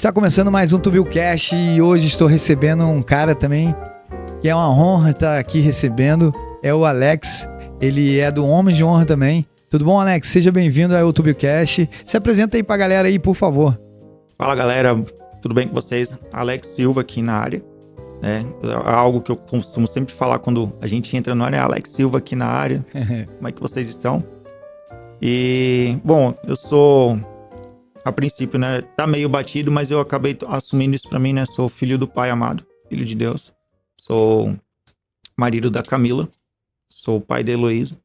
Está começando mais um TubilCast e hoje estou recebendo um cara também que é uma honra estar aqui recebendo, é o Alex. Ele é do Homens de Honra também. Tudo bom, Alex? Seja bem-vindo ao TubilCast. Se apresenta aí pra galera aí, por favor. Fala, galera. Tudo bem com vocês? Alex Silva aqui na área. Algo que eu costumo sempre falar quando a gente entra no área é Alex Silva aqui na área. Como é que vocês estão? E, bom, eu sou, a princípio, né, tá meio batido, mas eu acabei assumindo isso pra mim, né? Sou filho do Pai amado, filho de Deus. Sou marido da Camila. Sou pai da Heloísa.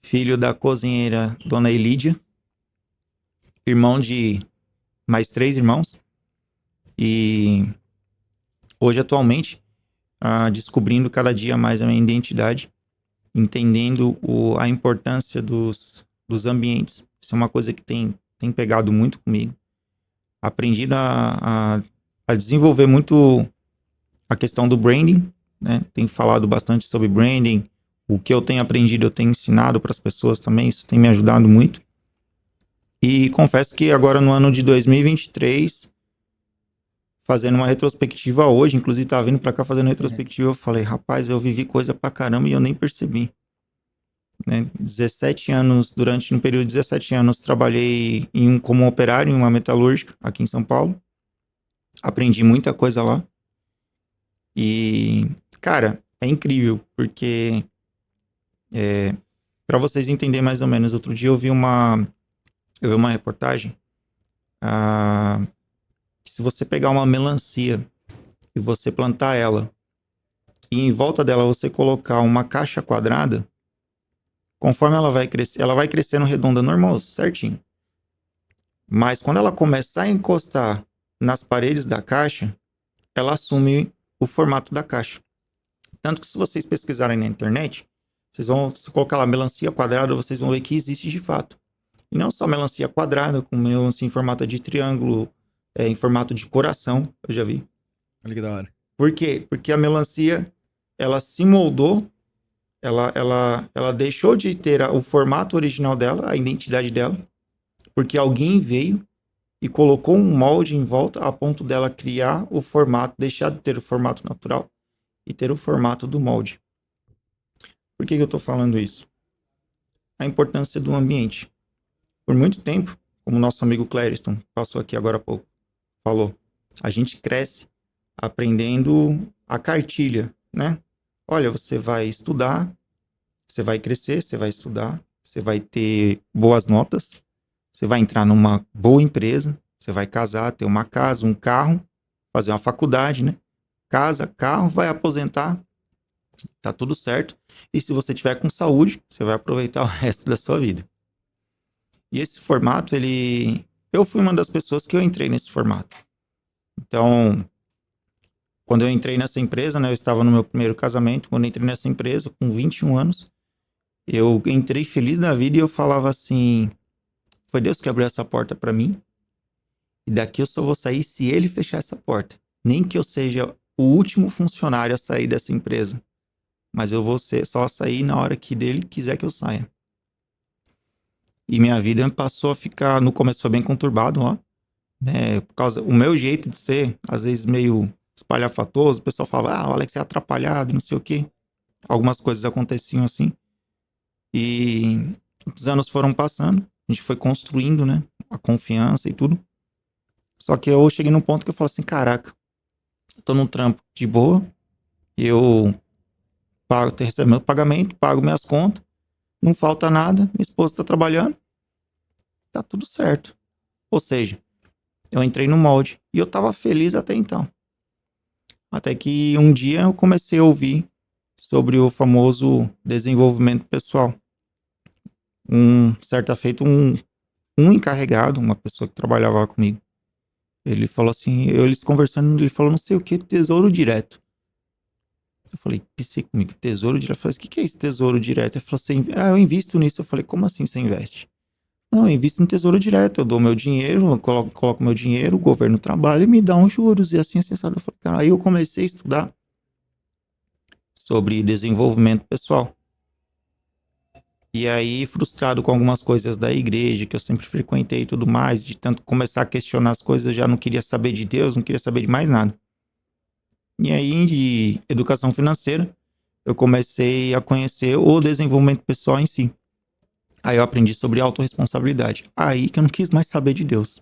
Filho da cozinheira Dona Elídia. Irmão de mais 3 irmãos. E hoje, atualmente, descobrindo cada dia mais a minha identidade, entendendo a importância dos ambientes. Isso é uma coisa que tem pegado muito comigo. Aprendi a desenvolver muito a questão do branding, né? Tenho falado bastante sobre branding. O que eu tenho aprendido, eu tenho ensinado para as pessoas também. Isso tem me ajudado muito. E confesso que agora, no ano de 2023... fazendo uma retrospectiva hoje, inclusive tava vindo pra cá fazendo retrospectiva, eu falei, rapaz, eu vivi coisa pra caramba e eu nem percebi. Né? 17 anos, durante um período de 17 anos, trabalhei como operário em uma metalúrgica aqui em São Paulo. Aprendi muita coisa lá. E, cara, é incrível, porque pra vocês entenderem mais ou menos, outro dia eu vi uma reportagem, que se você pegar uma melancia e você plantar ela, e em volta dela você colocar uma caixa quadrada, conforme ela vai crescendo redonda normal, certinho. Mas quando ela começar a encostar nas paredes da caixa, ela assume o formato da caixa. Tanto que se vocês pesquisarem na internet, se colocar lá melancia quadrada, vocês vão ver que existe de fato. E não só melancia quadrada, como melancia em formato de triângulo, em formato de coração, eu já vi. Olha que da hora. Por quê? Porque a melancia, ela se moldou, ela deixou de ter o formato original dela, a identidade dela, porque alguém veio e colocou um molde em volta a ponto dela criar o formato, deixar de ter o formato natural e ter o formato do molde. Por que eu tô falando isso? A importância do ambiente. Por muito tempo, como o nosso amigo Clériston passou aqui agora há pouco, falou, a gente cresce aprendendo a cartilha, né? Olha, você vai estudar, você vai crescer, você vai estudar, você vai ter boas notas, você vai entrar numa boa empresa, você vai casar, ter uma casa, um carro, fazer uma faculdade, né? Casa, carro, vai aposentar, tá tudo certo. E se você tiver com saúde, você vai aproveitar o resto da sua vida. E esse formato, eu fui uma das pessoas que eu entrei nesse formato. Então, quando eu entrei nessa empresa, né, eu estava no meu primeiro casamento, quando eu entrei nessa empresa, com 21 anos, eu entrei feliz da vida e eu falava assim, foi Deus que abriu essa porta para mim, e daqui eu só vou sair se ele fechar essa porta. Nem que eu seja o último funcionário a sair dessa empresa, mas eu vou só sair na hora que dele quiser que eu saia. E minha vida passou a ficar, no começo foi bem conturbado lá, né, por causa, o meu jeito de ser, às vezes meio espalhafatoso, o pessoal falava, o Alex é atrapalhado, não sei o quê. Algumas coisas aconteciam assim. E os anos foram passando, a gente foi construindo, né, a confiança e tudo. Só que eu cheguei num ponto que eu falo assim, caraca, tô num trampo de boa, eu recebo meu pagamento, pago minhas contas, não falta nada, minha esposa tá trabalhando, tá tudo certo. Ou seja, eu entrei no molde e eu tava feliz até então. Até que um dia eu comecei a ouvir sobre o famoso desenvolvimento pessoal. Certa feita, um encarregado, uma pessoa que trabalhava lá comigo, ele falou assim, eles conversando, ele falou não sei o que, tesouro direto. Eu falei, pensei comigo, tesouro direto? Eu falei, o que é esse tesouro direto? Ele falou assim, eu invisto nisso. Eu falei, como assim você investe? Não, eu invisto no tesouro direto, eu dou meu dinheiro, eu coloco meu dinheiro, o governo trabalha e me dá uns juros, e assim, sabe? Eu falei, cara, aí eu comecei a estudar sobre desenvolvimento pessoal. E aí, frustrado com algumas coisas da igreja, que eu sempre frequentei e tudo mais, de tanto começar a questionar as coisas, eu já não queria saber de Deus, não queria saber de mais nada. E aí, de educação financeira, eu comecei a conhecer o desenvolvimento pessoal em si. Aí eu aprendi sobre autorresponsabilidade. Aí que eu não quis mais saber de Deus.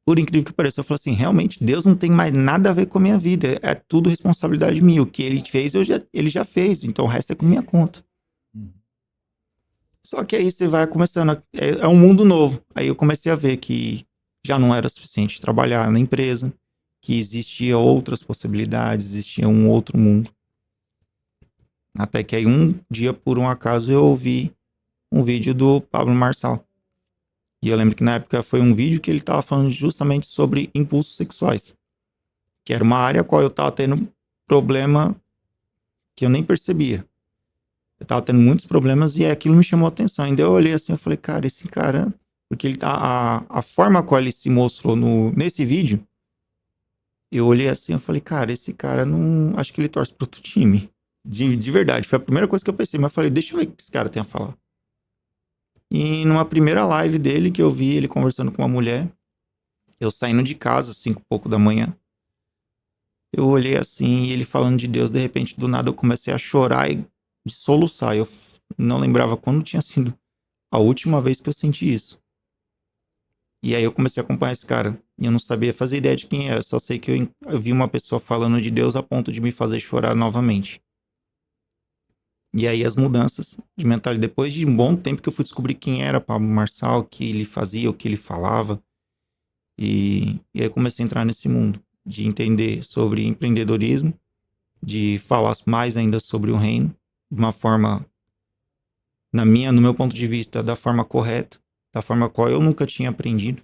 Por incrível que pareça, eu falei assim, realmente, Deus não tem mais nada a ver com a minha vida. É tudo responsabilidade minha. O que ele fez, ele já fez. Então o resto é com minha conta. Uhum. Só que aí você vai começando, é um mundo novo. Aí eu comecei a ver que já não era suficiente trabalhar na empresa, que existia outras possibilidades, existia um outro mundo. Até que aí um dia, por um acaso, eu ouvi um vídeo do Pablo Marçal. E eu lembro que na época foi um vídeo que ele estava falando justamente sobre impulsos sexuais, que era uma área a qual eu estava tendo problema que eu nem percebia. Eu tava tendo muitos problemas e aquilo me chamou a atenção. Ainda eu olhei assim, eu falei, cara, esse cara, porque ele tá a forma qual ele se mostrou nesse vídeo, eu olhei assim, eu falei, cara, esse cara não, acho que ele torce pro outro time. De verdade, foi a primeira coisa que eu pensei, mas eu falei, deixa eu ver o que esse cara tem a falar. E numa primeira live dele que eu vi ele conversando com uma mulher, eu saindo de casa, 5 e pouco da manhã, eu olhei assim, e ele falando de Deus, de repente, do nada eu comecei a chorar e de soluçar. Eu não lembrava quando tinha sido a última vez que eu senti isso. E aí eu comecei a acompanhar esse cara. E eu não sabia fazer ideia de quem era. Só sei que eu vi uma pessoa falando de Deus a ponto de me fazer chorar novamente. E aí as mudanças de mentalidade. Depois de um bom tempo que eu fui descobrir quem era Pablo Marçal, o que ele fazia, o que ele falava. E aí eu comecei a entrar nesse mundo. De entender sobre empreendedorismo. De falar mais ainda sobre o reino. De uma forma, no meu ponto de vista, da forma correta. Da forma qual eu nunca tinha aprendido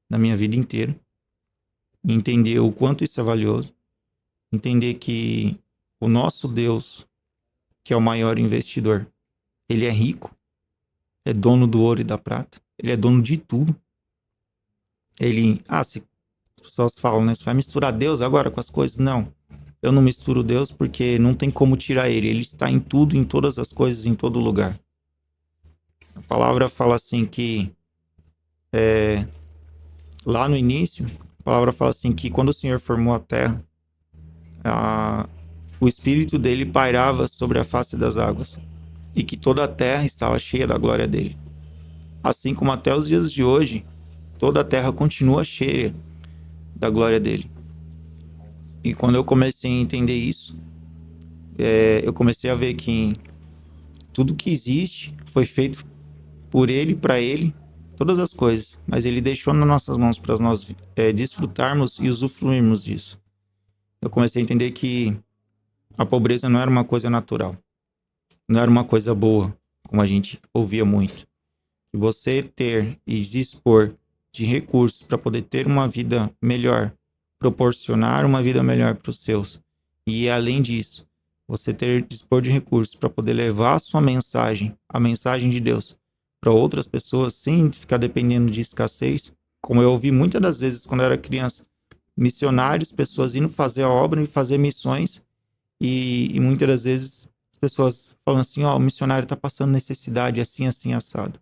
na minha vida inteira. Entender o quanto isso é valioso, entender que o nosso Deus, que é o maior investidor, ele é rico, é dono do ouro e da prata, ele é dono de tudo. Se as pessoas falam, né, você vai misturar Deus agora com as coisas? Não, eu não misturo Deus porque não tem como tirar ele está em tudo, em todas as coisas, em todo lugar. A palavra fala assim que, lá no início, a palavra fala assim que quando o Senhor formou a terra, o espírito dele pairava sobre a face das águas, e que toda a terra estava cheia da glória dele. Assim como até os dias de hoje, toda a terra continua cheia da glória dele. E quando eu comecei a entender isso, eu comecei a ver que tudo que existe foi feito por ele, para ele, todas as coisas, mas ele deixou nas nossas mãos para nós desfrutarmos e usufruirmos disso. Eu comecei a entender que a pobreza não era uma coisa natural, não era uma coisa boa, como a gente ouvia muito. Que você ter e dispor de recursos para poder ter uma vida melhor, proporcionar uma vida melhor para os seus. E além disso, você ter dispor de recursos para poder levar a mensagem de Deus, para outras pessoas sem ficar dependendo de escassez. Como eu ouvi muitas das vezes quando eu era criança, missionários, pessoas indo fazer a obra e fazer missões, e muitas das vezes as pessoas falando assim, ó, o missionário está passando necessidade, assim, assim, assado.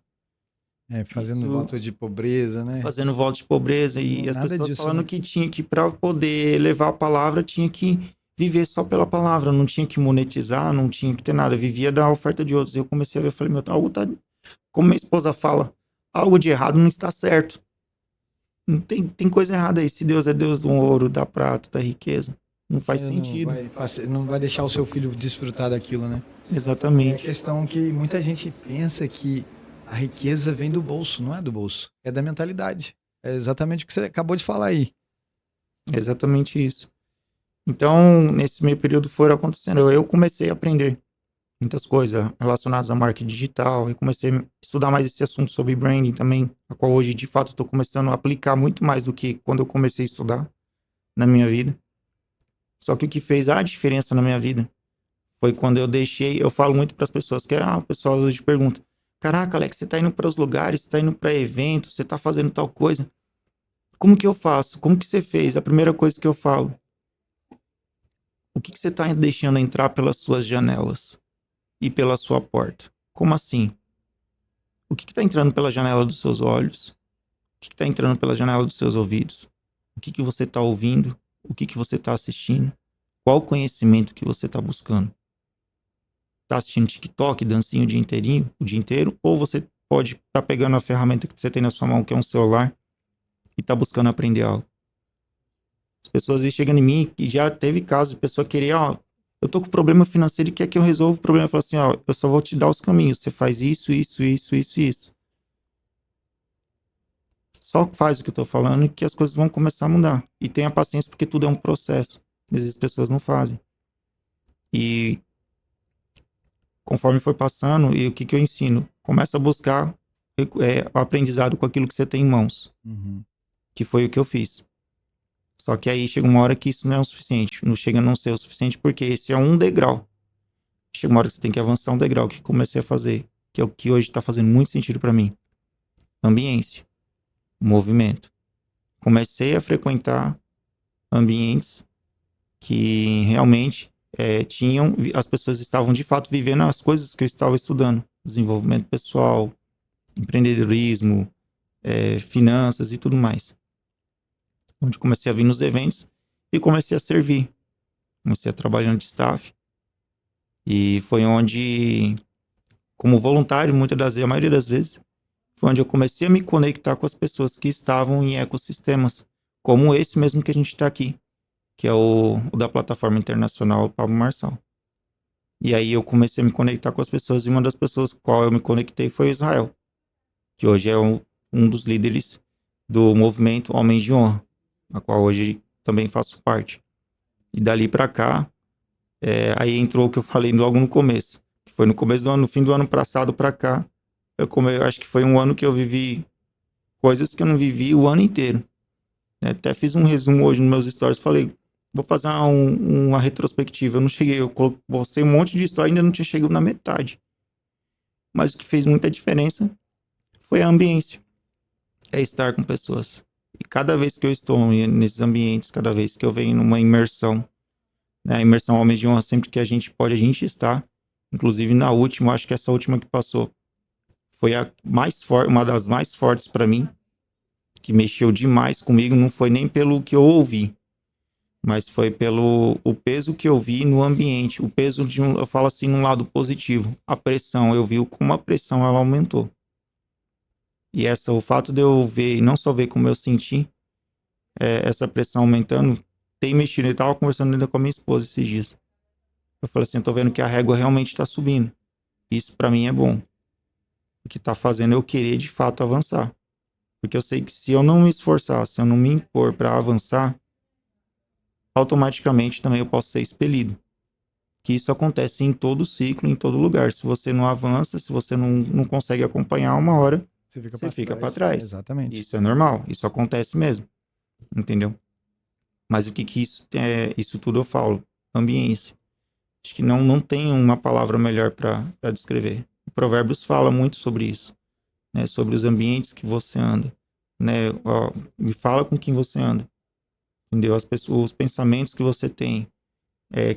Fazendo Isso, voto de pobreza, né? fazendo voto de pobreza e as Nada pessoas disso, falando né? que tinha que, para poder levar a palavra, tinha que viver só pela palavra, não tinha que monetizar, não tinha que ter nada, vivia da oferta de outros. Eu comecei a ver, eu falei, meu, algo tá, como minha esposa fala, algo de errado não está certo. Não tem coisa errada aí. Se Deus é Deus do ouro, da prata, da riqueza, não faz sentido. Não vai deixar o seu filho desfrutar daquilo, né? É a Exatamente. questão que muita gente pensa que a riqueza vem do bolso, não é do bolso, é da mentalidade. É exatamente o que você acabou de falar aí. Exatamente isso. Então, nesse meio período foram acontecendo. Eu comecei a aprender muitas coisas relacionadas a marketing digital. Eu comecei a estudar mais esse assunto sobre branding também, a qual hoje, de fato, estou começando a aplicar muito mais do que quando eu comecei a estudar na minha vida. Só que o que fez a diferença na minha vida foi quando eu deixei. Eu falo muito para as pessoas que o pessoal hoje pergunta: Caraca, Alex, você está indo para os lugares, você está indo para eventos, você está fazendo tal coisa. Como que eu faço? Como que você fez? A primeira coisa que eu falo: O que você está deixando entrar pelas suas janelas e pela sua porta? Como assim? O que está entrando pela janela dos seus olhos? O que está entrando pela janela dos seus ouvidos? O que você está ouvindo? O que você está assistindo? Qual o conhecimento que você está buscando? Está assistindo TikTok, dancinho o dia inteiro? Ou você pode estar pegando a ferramenta que você tem na sua mão, que é um celular, e está buscando aprender algo? As pessoas às vezes chegam em mim e já teve casos de pessoa querer, ó, eu tô com problema financeiro e quer que eu resolva o problema. Eu falo assim, ó, eu só vou te dar os caminhos. Você faz isso, isso, isso, isso, isso. Só faz o que eu tô falando e que as coisas vão começar a mudar. E tenha paciência porque tudo é um processo. Às vezes as pessoas não fazem. E conforme foi passando, e o que eu ensino? Começa a buscar o aprendizado com aquilo que você tem em mãos. Uhum. Que foi o que eu fiz. Só que aí chega uma hora que isso não é o suficiente. Não chega a não ser o suficiente porque esse é um degrau. Chega uma hora que você tem que avançar um degrau. O que comecei a fazer? Que é o que hoje está fazendo muito sentido para mim. Ambiência. Movimento. Comecei a frequentar ambientes que realmente tinham... As pessoas estavam de fato vivendo as coisas que eu estava estudando. Desenvolvimento pessoal, empreendedorismo, finanças e tudo mais. Onde comecei a vir nos eventos e comecei a servir. Comecei a trabalhar de staff. E foi onde, como voluntário, muitas das vezes, a maioria das vezes, foi onde eu comecei a me conectar com as pessoas que estavam em ecossistemas, como esse mesmo que a gente está aqui, que é o da plataforma internacional Pablo Marçal. E aí eu comecei a me conectar com as pessoas, e uma das pessoas com qual eu me conectei foi Israel, que hoje é um dos líderes do movimento Homens de Honra, a qual hoje também faço parte. E dali para cá, aí entrou o que eu falei logo no começo, que foi no começo do ano, no fim do ano passado para cá, eu acho que foi um ano que eu vivi coisas que eu não vivi o ano inteiro. Até fiz um resumo hoje nos meus stories, falei, vou fazer uma retrospectiva. Eu não cheguei, eu postei um monte de história, ainda não tinha chegado na metade. Mas o que fez muita diferença foi a ambiência, é estar com pessoas. E cada vez que eu estou nesses ambientes, cada vez que eu venho numa imersão, né, a imersão Homens de Honra, sempre que a gente pode, a gente está. Inclusive na última, acho que essa última que passou, foi uma das mais fortes para mim, que mexeu demais comigo. Não foi nem pelo que eu ouvi, mas foi pelo o peso que eu vi no ambiente, o peso eu falo assim, num lado positivo, a pressão, eu vi como a pressão ela aumentou. E o fato de eu ver, e não só ver como eu senti, essa pressão aumentando, tem mexido. Eu estava conversando ainda com a minha esposa esses dias. Eu falei assim, eu tô vendo que a régua realmente está subindo. Isso para mim é bom. O que tá fazendo eu querer de fato avançar. Porque eu sei que se eu não me esforçar, se eu não me impor para avançar, automaticamente também eu posso ser expelido. Que isso acontece em todo ciclo, em todo lugar. Se você não avança, se você não consegue acompanhar, uma hora você fica para trás. Exatamente. Isso é normal, isso acontece mesmo. Entendeu? Mas o que isso tudo eu falo? Ambiência. Acho que não tem uma palavra melhor para descrever. O Provérbios fala muito sobre isso, né? Sobre os ambientes que você anda, né? Ó, me fala com quem você anda, entendeu? As pessoas, os pensamentos que você tem.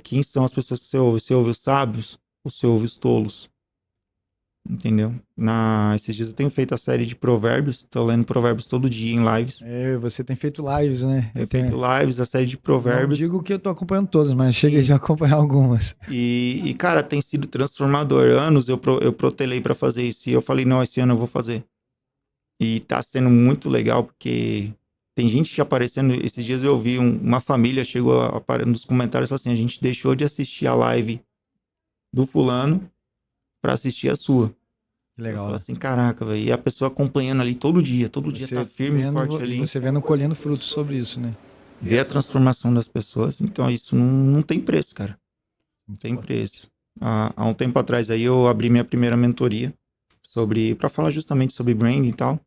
Quem são as pessoas que você ouve? Você ouve os sábios ou você ouve os tolos? Entendeu? Esses dias eu tenho feito a série de provérbios, tô lendo provérbios todo dia em lives. Você tem feito lives, né? Tenho feito lives, a série de provérbios. Não digo que eu tô acompanhando todas, mas cheguei já a acompanhar algumas. E cara, tem sido transformador. Anos eu protelei para fazer isso e eu falei, não, esse ano eu vou fazer. E tá sendo muito legal porque tem gente que aparecendo. Esses dias eu vi uma família chegou nos comentários e falou assim: a gente deixou de assistir a live do fulano para assistir a sua. Que legal. Eu falo assim, caraca, velho. E a pessoa acompanhando ali todo dia tá firme e forte ali. E você vendo colhendo frutos sobre isso, né? Ver a transformação das pessoas. Então isso não tem preço, cara. Não tem preço. Há um tempo atrás aí eu abri minha primeira mentoria para falar justamente sobre branding e tal.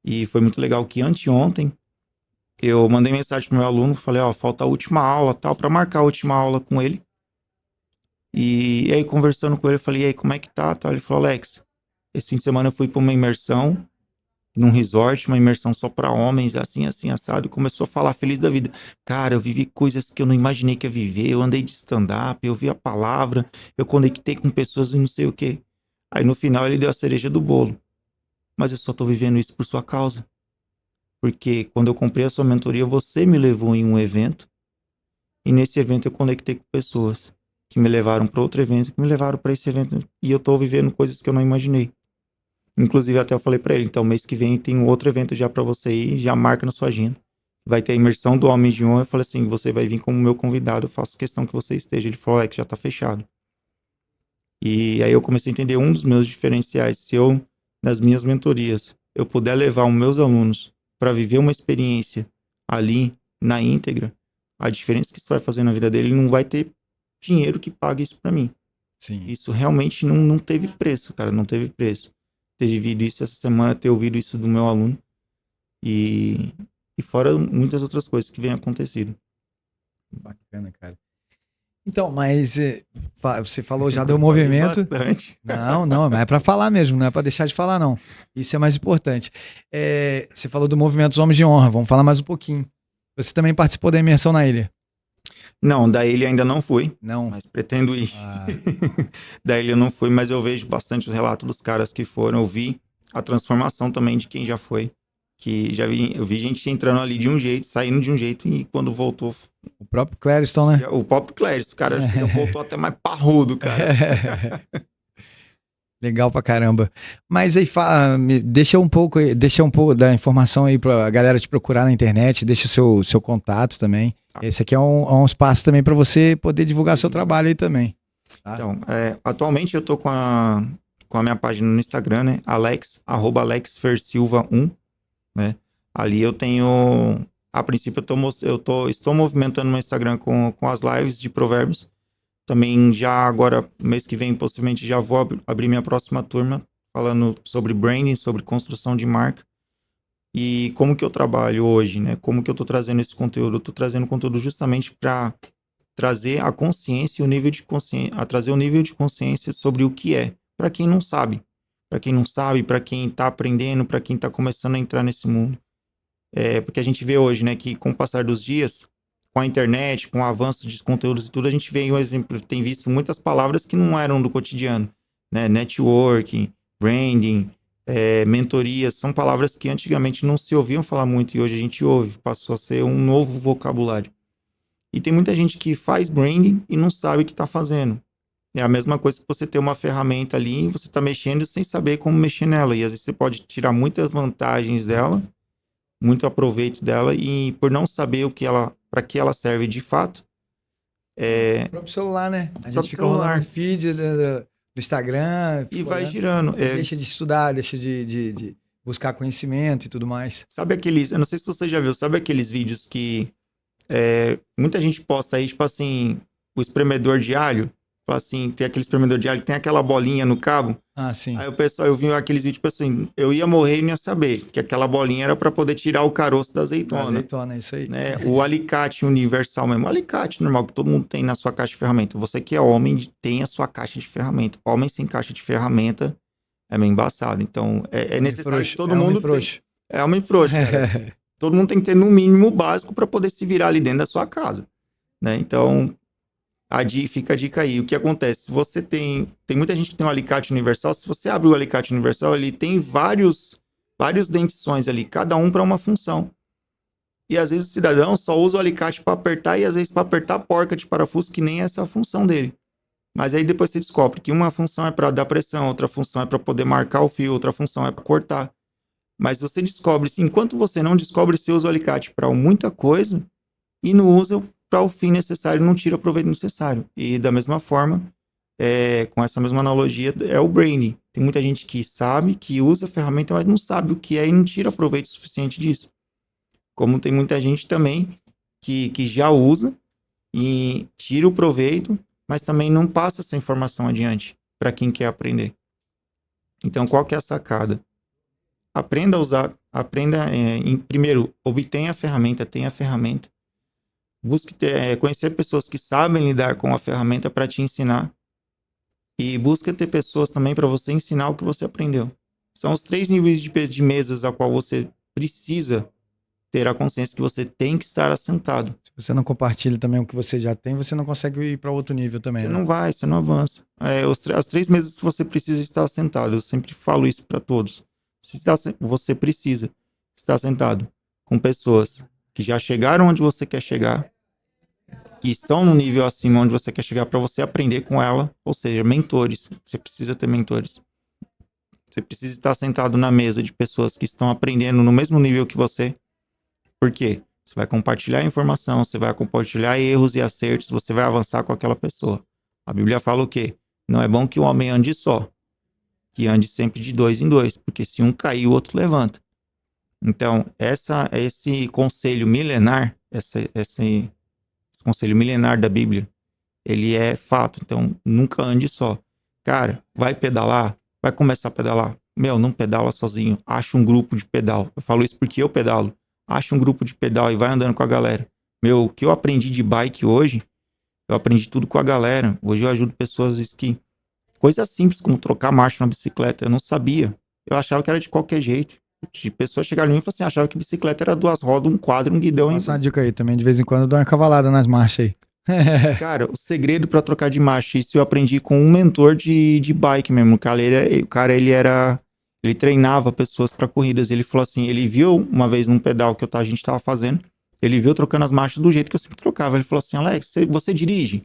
E foi muito legal que anteontem eu mandei mensagem pro meu aluno, falei, ó, falta a última aula, tal, para marcar a última aula com ele. E aí conversando com ele, eu falei, e aí, como é que tá? Tal. Ele falou, Alex, esse fim de semana eu fui para uma imersão num resort, uma imersão só para homens, assim, assim, assado, e começou a falar feliz da vida. Cara, eu vivi coisas que eu não imaginei que ia viver, eu andei de stand-up, eu vi a palavra, eu conectei com pessoas e não sei o quê. Aí no final ele deu a cereja do bolo. Mas eu só tô vivendo isso por sua causa. Porque quando eu comprei a sua mentoria, você me levou em um evento. E nesse evento eu conectei com pessoas que me levaram para outro evento, que me levaram para esse evento. E eu tô vivendo coisas que eu não imaginei. Inclusive até eu falei para ele, então mês que vem tem um outro evento já para você ir, já marca na sua agenda. Vai ter a imersão do Homem de Honra. Eu falei assim, você vai vir como meu convidado, eu faço questão que você esteja. Ele falou, que já tá fechado. E aí eu comecei a entender um dos meus diferenciais. Se eu, nas minhas mentorias, eu puder levar os meus alunos para viver uma experiência ali, na íntegra, a diferença que isso vai fazer na vida dele, ele não vai ter dinheiro que pague isso para mim. Sim. Isso realmente não teve preço, cara, não teve preço. Ter vivido isso essa semana, ter ouvido isso do meu aluno e fora muitas outras coisas que vêm acontecendo. Bacana, cara. Então, mas você falou já do Falei movimento. bastante. Não, mas é para falar mesmo, não é para deixar de falar, não. Isso é mais importante. Você falou do movimento dos Homens de Honra, vamos falar mais um pouquinho. Você também participou da imersão na ilha? Não, da ilha ainda não fui, Não. mas pretendo ir. Ah, Da ilha eu não fui, mas eu vejo bastante os relatos dos caras que foram. Eu vi a transformação também de quem já foi. Que eu vi gente entrando ali de um jeito, saindo de um jeito, e quando voltou, o próprio Clériston, né? o próprio Cléris, o cara voltou até mais parrudo, cara. Legal pra caramba. Mas aí deixa um pouco da informação aí pra galera te procurar na internet, deixa o seu contato também. Esse aqui é um espaço também para você poder divulgar seu trabalho aí também. Tá? Então, atualmente eu tô com a minha página no Instagram, né? @alexfersilva1, né? Ali eu tenho, a princípio estou movimentando meu Instagram com as lives de provérbios. Também já agora, mês que vem, possivelmente já vou abrir minha próxima turma falando sobre branding, sobre construção de marca. E como que eu trabalho hoje, né? Como que eu tô trazendo esse conteúdo? Eu tô trazendo conteúdo justamente para trazer a consciência e o nível de consciência, a trazer o nível de consciência sobre o que é, para quem não sabe. Para quem não sabe, para quem tá aprendendo, para quem tá começando a entrar nesse mundo. Porque a gente vê hoje, né, que com o passar dos dias, com a internet, com o avanço de conteúdos e tudo, a gente vê um exemplo, tem visto muitas palavras que não eram do cotidiano, né? Networking, branding, mentorias, são palavras que antigamente não se ouviam falar muito e hoje a gente ouve, passou a ser um novo vocabulário. E tem muita gente que faz branding e não sabe o que está fazendo. É a mesma coisa que você ter uma ferramenta ali e você está mexendo sem saber como mexer nela. E às vezes você pode tirar muitas vantagens dela, muito aproveito dela, e por não saber para que ela serve de fato. O próprio celular, né? A gente fica rolando o feed do Instagram. E vai girando. Deixa de estudar, deixa de buscar conhecimento e tudo mais. Sabe aqueles, eu não sei se você já viu, sabe aqueles vídeos que muita gente posta aí, tipo assim, o espremedor de alho? Assim, tem aquele espremedor de alho, tem aquela bolinha no cabo. Ah, sim. Aí o pessoal, eu vi aqueles vídeos, tipo assim, eu ia morrer e não ia saber que aquela bolinha era para poder tirar o caroço da azeitona. Azeitona, isso aí. Né? O alicate universal mesmo, o alicate normal que todo mundo tem na sua caixa de ferramenta. Você que é homem, tem a sua caixa de ferramenta. Homem sem caixa de ferramenta é meio embaçado. Então, é necessário que todo mundo... É homem frouxo, cara. Todo mundo tem que ter no mínimo o básico para poder se virar ali dentro da sua casa, né? Então, fica a dica aí. O que acontece? Se você tem muita gente que tem um alicate universal. Se você abre o alicate universal, ele tem vários dentições ali, cada um para uma função. E às vezes o cidadão só usa o alicate para apertar e às vezes para apertar a porca de parafuso, que nem essa é a função dele. Mas aí depois você descobre que uma função é para dar pressão, outra função é para poder marcar o fio, outra função é para cortar. Mas você descobre, enquanto você não descobre, você usa o alicate para muita coisa e não usa para o fim necessário, não tira o proveito necessário. E da mesma forma, com essa mesma analogia, é o branding. Tem muita gente que sabe, que usa a ferramenta, mas não sabe o que é e não tira proveito suficiente disso. Como tem muita gente também que já usa e tira o proveito, mas também não passa essa informação adiante para quem quer aprender. Então, qual que é a sacada? Aprenda a usar, primeiro, obtenha a ferramenta, tenha a ferramenta. Busque conhecer pessoas que sabem lidar com a ferramenta para te ensinar. E busque ter pessoas também para você ensinar o que você aprendeu. São os 3 níveis de mesas a qual você precisa ter a consciência que você tem que estar assentado. Se você não compartilha também o que você já tem, você não consegue ir para outro nível também, Você né? não vai, você não avança. As 3 meses que você precisa estar sentado, eu sempre falo isso para todos. Você precisa estar sentado com pessoas que já chegaram onde você quer chegar, que estão no nível acima onde você quer chegar para você aprender com ela, ou seja, mentores. Você precisa ter mentores. Você precisa estar sentado na mesa de pessoas que estão aprendendo no mesmo nível que você. Por quê? Você vai compartilhar informação, você vai compartilhar erros e acertos, você vai avançar com aquela pessoa. A Bíblia fala o quê? Não é bom que o homem ande só, que ande sempre de 2 em 2, porque se um cair, o outro levanta. Então, esse conselho milenar, esse conselho milenar da Bíblia, ele é fato. Então, nunca ande só. Cara, vai pedalar, vai começar a pedalar. Meu, não pedala sozinho. Acha um grupo de pedal. Eu falo isso porque eu pedalo. Acha um grupo de pedal e vai andando com a galera. Meu, o que eu aprendi de bike hoje, eu aprendi tudo com a galera. Hoje eu ajudo pessoas que... Coisas simples como trocar marcha na bicicleta. Eu não sabia. Eu achava que era de qualquer jeito. De pessoas chegarem em mim e falaram assim, achava que bicicleta era 2 rodas, um quadro, um guidão. Passa uma dica aí também, de vez em quando eu dou uma cavalada nas marchas aí. Cara, o segredo pra trocar de marcha, isso eu aprendi com um mentor de bike mesmo. Ele treinava pessoas pra corridas. Ele falou assim, ele viu uma vez num pedal que a gente tava fazendo, ele viu eu trocando as marchas do jeito que eu sempre trocava. Ele falou assim, Alex, você dirige?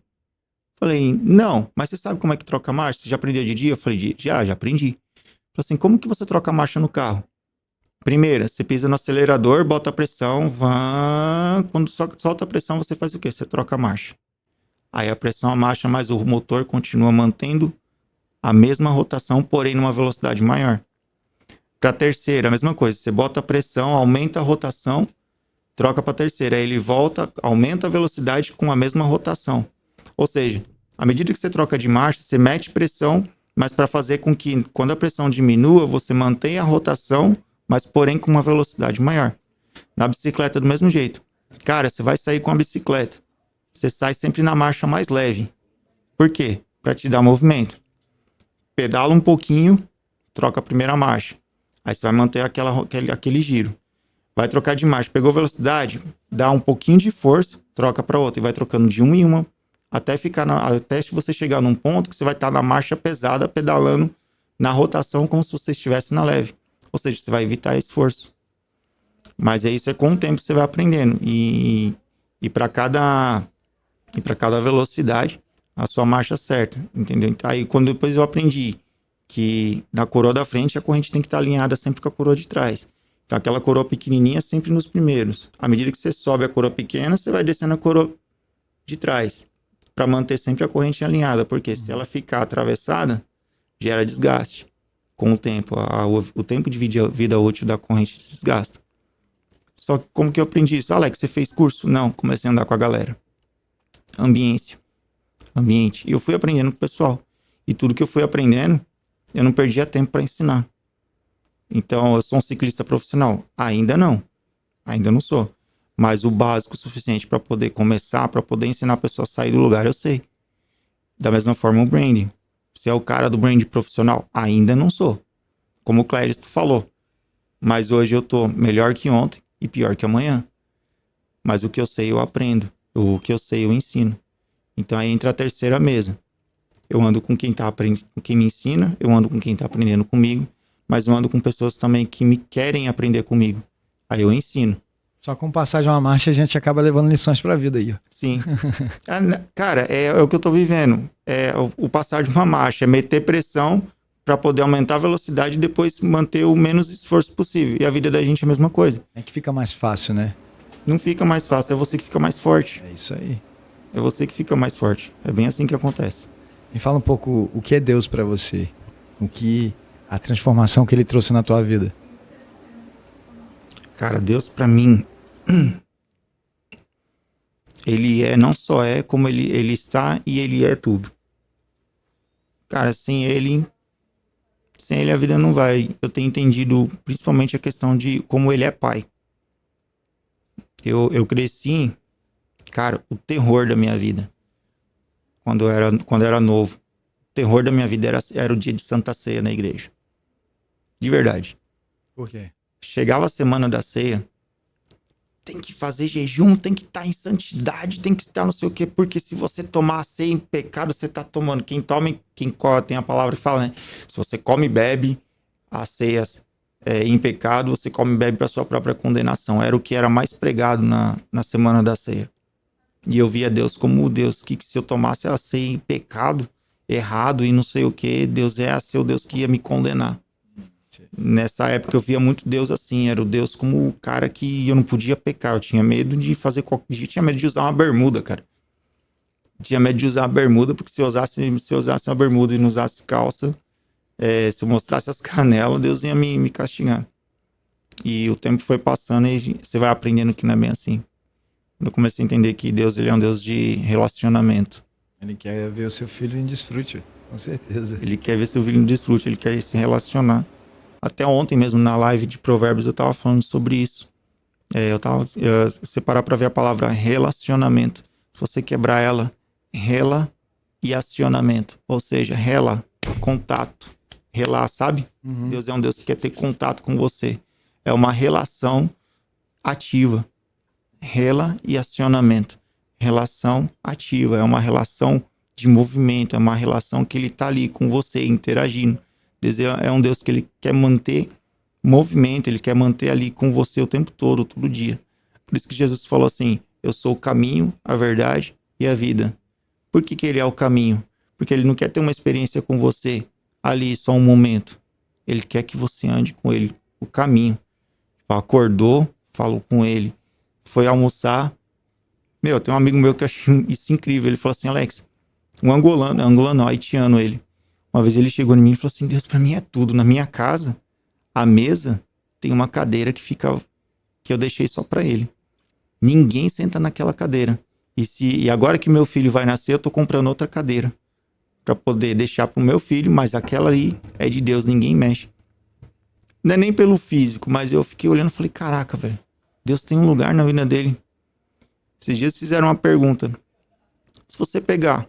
Falei, não, mas você sabe como é que troca a marcha? Você já aprendeu a dirigir? Eu falei, já aprendi. Falei assim, como que você troca a marcha no carro? Primeira, você pisa no acelerador, bota a pressão, quando solta a pressão, você faz o quê? Você troca a marcha. Aí a pressão, a marcha, mas o motor continua mantendo a mesma rotação, porém numa velocidade maior. Para a terceira, a mesma coisa. Você bota a pressão, aumenta a rotação, troca para a terceira. Aí ele volta, aumenta a velocidade com a mesma rotação. Ou seja, à medida que você troca de marcha, você mete pressão, mas para fazer com que, quando a pressão diminua, você mantenha a rotação, mas porém com uma velocidade maior. Na bicicleta, do mesmo jeito. Cara, você vai sair com a bicicleta. Você sai sempre na marcha mais leve. Por quê? Para te dar movimento. Pedala um pouquinho, troca a primeira marcha. Aí você vai manter aquele giro. Vai trocar de marcha. Pegou velocidade, dá um pouquinho de força, troca para outra. E vai trocando de uma em uma, até você chegar num ponto que você vai estar na marcha pesada, pedalando na rotação como se você estivesse na leve. Ou seja, você vai evitar esforço. Mas isso é com o tempo que você vai aprendendo. E para cada velocidade, a sua marcha certa, entendeu? Então, aí quando depois eu aprendi que na coroa da frente a corrente tem que estar alinhada sempre com a coroa de trás. Então aquela coroa pequenininha sempre nos primeiros. À medida que você sobe a coroa pequena, você vai descendo a coroa de trás, para manter sempre a corrente alinhada, porque se ela ficar atravessada, gera desgaste. Com o tempo, o tempo de vida útil da corrente se desgasta. Só que como que eu aprendi isso? Alex, você fez curso? Não, comecei a andar com a galera. Ambiente. E eu fui aprendendo com o pessoal. E tudo que eu fui aprendendo, eu não perdia tempo para ensinar. Então, eu sou um ciclista profissional? Ainda não sou. Mas o básico suficiente para poder começar, para poder ensinar a pessoa a sair do lugar, eu sei. Da mesma forma, o branding. Você é o cara do branding profissional? Ainda não sou. Como o Cléris falou. Mas hoje eu tô melhor que ontem e pior que amanhã. Mas o que eu sei, eu aprendo. O que eu sei, eu ensino. Então aí entra a terceira mesa. Eu ando com quem com quem me ensina, eu ando com quem tá aprendendo comigo, mas eu ando com pessoas também que me querem aprender comigo. Aí eu ensino. Só com passar de uma marcha a gente acaba levando lições pra vida aí, ó. Sim. Cara, é o que eu tô vivendo. É o passar de uma marcha, é meter pressão para poder aumentar a velocidade e depois manter o menos esforço possível. E a vida da gente é a mesma coisa. É que fica mais fácil, né? Não fica mais fácil, é você que fica mais forte. É isso aí. É você que fica mais forte. É bem assim que acontece. Me fala um pouco o que é Deus pra você. A transformação que ele trouxe na tua vida. Cara, Deus pra mim, ele não só é, como ele está e ele é tudo. Cara, sem ele a vida não vai. Eu tenho entendido principalmente a questão de como ele é pai. Eu cresci, cara, o terror da minha vida. Quando eu era novo. O terror da minha vida era o dia de Santa Ceia na igreja. De verdade. Por quê? Chegava a semana da ceia, tem que fazer jejum, tem que estar em santidade, tem que estar não sei o quê, porque se você tomar a ceia em pecado, você tá tomando. Quem toma, tem a palavra que fala, né? Se você come e bebe as ceias em pecado, você come e bebe para sua própria condenação. Era o que era mais pregado na semana da ceia. E eu via Deus como Deus, que se eu tomasse a ceia em pecado, errado e não sei o que, Deus ia ser o Deus que ia me condenar. Nessa época eu via muito Deus assim, era o Deus como o cara que eu não podia pecar, eu tinha medo de fazer qualquer... tinha medo de usar uma bermuda, cara. Tinha medo de usar uma bermuda, porque se eu usasse uma bermuda e não usasse calça, se eu mostrasse as canelas, Deus ia me castigar. E o tempo foi passando e você vai aprendendo que não é bem assim. Eu comecei a entender que Deus, ele é um Deus de relacionamento. Ele quer ver o seu filho em desfrute, com certeza. Ele quer ver seu filho em desfrute, ele quer se relacionar. Até ontem mesmo, na live de Provérbios, eu tava falando sobre isso. Você parar pra ver a palavra relacionamento. Se você quebrar ela, rela e acionamento. Ou seja, rela, contato. Relar, sabe? Uhum. Deus é um Deus que quer ter contato com você. É uma relação ativa. Rela e acionamento. Relação ativa. É uma relação de movimento. É uma relação que ele tá ali com você, interagindo. Deus é um Deus que ele quer manter movimento, ele quer manter ali com você o tempo todo, todo dia. Por isso que Jesus falou assim, eu sou o caminho, a verdade e a vida. Por que ele é o caminho? Porque ele não quer ter uma experiência com você ali só um momento. Ele quer que você ande com ele, o caminho. Acordou, falou com ele, foi almoçar. Tem um amigo meu que eu achei isso incrível. Ele falou assim, Alex, um angolano, haitiano ele. Uma vez ele chegou em mim e falou assim, Deus, pra mim é tudo. Na minha casa, a mesa tem uma cadeira que eu deixei só pra ele. Ninguém senta naquela cadeira. E agora que meu filho vai nascer, eu tô comprando outra cadeira pra poder deixar pro meu filho, mas aquela ali é de Deus, ninguém mexe. Não é nem pelo físico, mas eu fiquei olhando e falei, caraca, velho, Deus tem um lugar na vida dele. Esses dias fizeram uma pergunta. Se você pegar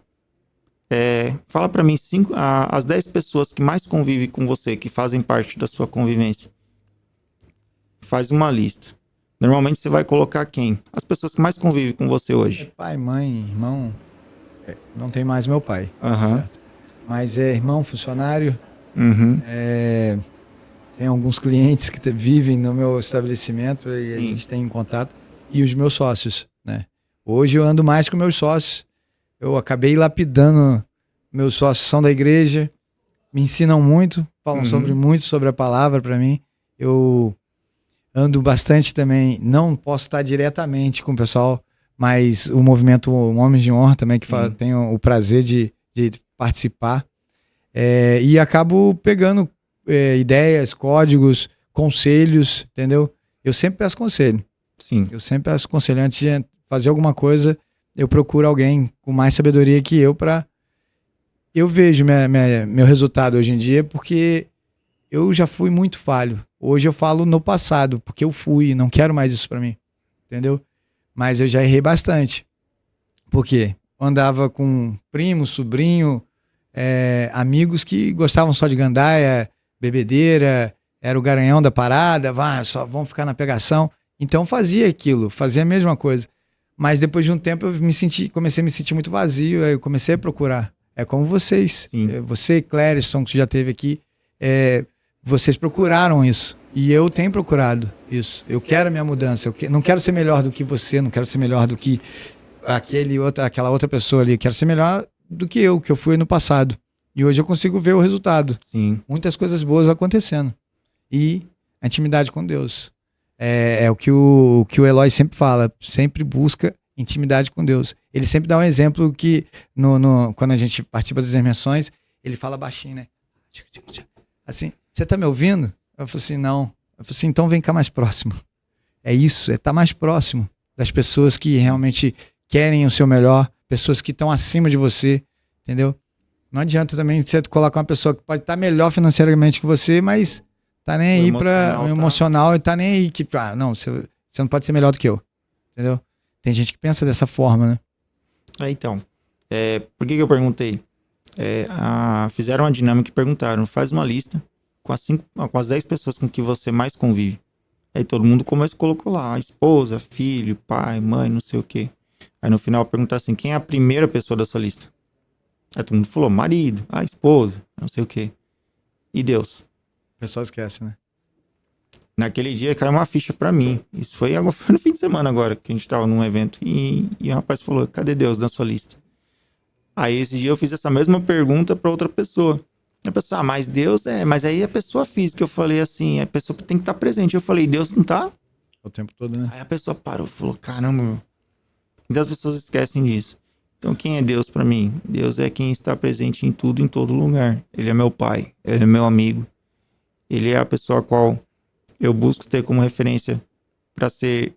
fala pra mim as 10 pessoas que mais convivem com você, que fazem parte da sua convivência. Faz uma lista. Normalmente você vai colocar quem? As pessoas que mais convivem com você hoje. Pai, mãe, irmão. Não tem mais meu pai. Uhum. Certo? Mas é irmão, funcionário. Uhum. Tem alguns clientes que vivem no meu estabelecimento e a gente tem contato. E os meus sócios, né? Hoje eu ando mais com meus sócios. Eu acabei lapidando, meus sócios são da igreja, me ensinam muito, falam muito sobre a palavra para mim. Eu ando bastante também, não posso estar diretamente com o pessoal, mas o movimento Homens de Honra também, que tenho o prazer de participar. E acabo pegando ideias, códigos, conselhos, entendeu? Eu sempre peço conselho. Sim. Eu sempre peço conselho antes de fazer alguma coisa. Eu procuro alguém com mais sabedoria que eu eu vejo meu resultado hoje em dia, porque eu já fui muito falho. Hoje eu falo no passado, porque eu fui, não quero mais isso pra mim, entendeu? Mas eu já errei bastante. Por quê? Eu andava com primo, sobrinho, amigos que gostavam só de gandaia, bebedeira, era o garanhão da parada, só vamos ficar na pegação. Então eu fazia aquilo, fazia a mesma coisa. Mas depois de um tempo eu comecei a me sentir muito vazio, aí eu comecei a procurar. É como vocês. Você, Clériston, que já esteve aqui, vocês procuraram isso. E eu tenho procurado isso. Eu quero a minha mudança. Não quero ser melhor do que você, não quero ser melhor do que aquela outra pessoa ali. Eu quero ser melhor do que eu fui no passado. E hoje eu consigo ver o resultado. Sim. Muitas coisas boas acontecendo. E a intimidade com Deus. É o que o Eloy sempre fala, sempre busca intimidade com Deus. Ele sempre dá um exemplo que, quando a gente participa das imersões, ele fala baixinho, né? Assim, você tá me ouvindo? Eu falo assim, não. Eu falo assim, então vem cá mais próximo. É isso, estar mais próximo das pessoas que realmente querem o seu melhor, pessoas que estão acima de você, entendeu? Não adianta também você colocar uma pessoa que pode estar melhor financeiramente que você, mas tá nem aí para o emocional e tá nem aí que, não, você não pode ser melhor do que eu, entendeu? Tem gente que pensa dessa forma, né? Então, por que eu perguntei? Fizeram uma dinâmica e perguntaram, faz uma lista com as 10 pessoas com que você mais convive. Aí todo mundo colocou lá, a esposa, filho, pai, mãe, não sei o quê. Aí no final perguntar assim, quem é a primeira pessoa da sua lista? Aí todo mundo falou, marido, a esposa, não sei o quê. E Deus? O pessoal esquece, né? Naquele dia caiu uma ficha pra mim. Isso foi no fim de semana agora, que a gente tava num evento. E o rapaz falou, cadê Deus na sua lista? Aí esse dia eu fiz essa mesma pergunta pra outra pessoa. A pessoa, mas Deus mas aí é pessoa física. Eu falei assim, é a pessoa que tem que estar presente. Eu falei, Deus não tá? O tempo todo, né? Aí a pessoa parou e falou, caramba, meu. Então as pessoas esquecem disso. Então quem é Deus pra mim? Deus é quem está presente em tudo, em todo lugar. Ele é meu pai, ele é meu amigo. Ele é a pessoa a qual eu busco ter como referência para ser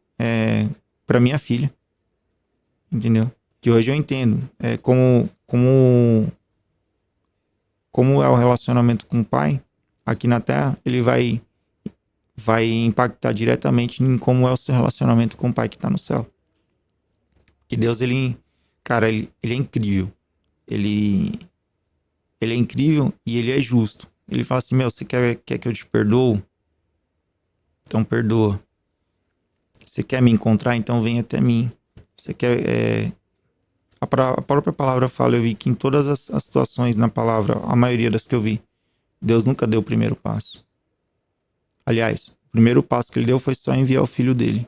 para minha filha, entendeu? Que hoje eu entendo como é o relacionamento com o pai aqui na Terra, ele vai impactar diretamente em como é o seu relacionamento com o pai que está no céu. Que Deus, cara, ele é incrível. Ele é incrível e ele é justo. Ele fala assim, você quer que eu te perdoo? Então perdoa. Você quer me encontrar? Então vem até mim. Você quer... A própria palavra fala, eu vi que em todas as situações na palavra, a maioria das que eu vi, Deus nunca deu o primeiro passo. Aliás, o primeiro passo que ele deu foi só enviar o filho dele.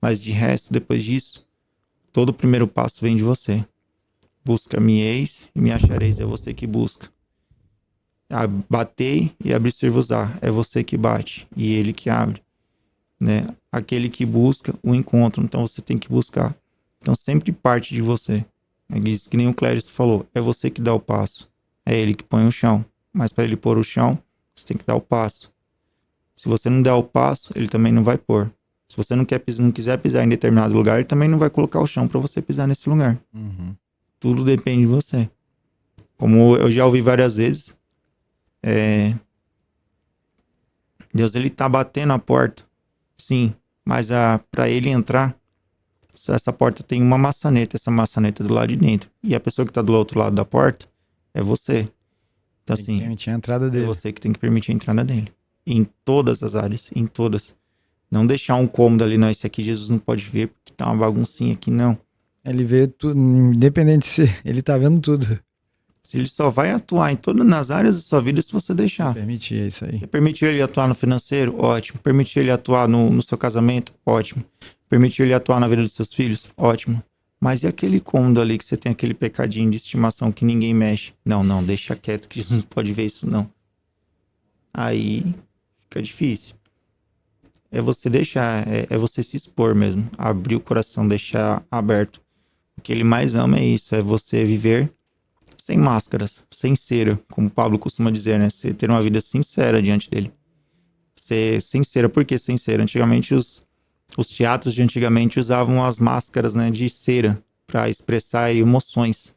Mas de resto, depois disso, todo o primeiro passo vem de você. Busca-me-eis e me achareis, é você que busca. Batei e abrir-se-vos-á, é você que bate e ele que abre. Né? Aquele que busca o encontro, então você tem que buscar. Então sempre parte de você. Ele diz que nem o Cléristo falou, é você que dá o passo. É ele que põe o chão. Mas para ele pôr o chão, você tem que dar o passo. Se você não der o passo, ele também não vai pôr. Se você não quiser pisar em determinado lugar, ele também não vai colocar o chão para você pisar nesse lugar. Uhum. Tudo depende de você. Como eu já ouvi várias vezes, Deus ele tá batendo a porta. Sim, mas para ele entrar, essa porta tem uma maçaneta, essa maçaneta do lado de dentro. E a pessoa que tá do outro lado da porta é você. Então, Tem que assim, permitir a entrada é dele. você que tem que permitir a entrada dele. Em todas as áreas, em todas. Não deixar um cômodo ali, não, esse aqui Jesus não pode ver porque tá uma baguncinha aqui, não. Ele vê tudo, independente se ele tá vendo tudo. Se ele só vai atuar em todas as áreas da sua vida se você deixar. Permitir, é isso aí. Você permitir ele atuar no financeiro? Ótimo. Permitir ele atuar no seu casamento? Ótimo. Permitir ele atuar na vida dos seus filhos? Ótimo. Mas e aquele cômodo ali que você tem aquele pecadinho de estimação que ninguém mexe? Não, deixa quieto que Jesus não pode ver isso, não. Aí fica difícil. É você deixar, é você se expor mesmo. Abrir o coração, deixar aberto. O que ele mais ama é isso, é você viver sem máscaras, sem cera, como o Pablo costuma dizer, né? Você ter uma vida sincera diante dele. Ser sincera, por que sincera? Antigamente os teatros de antigamente usavam as máscaras, né, de cera para expressar emoções,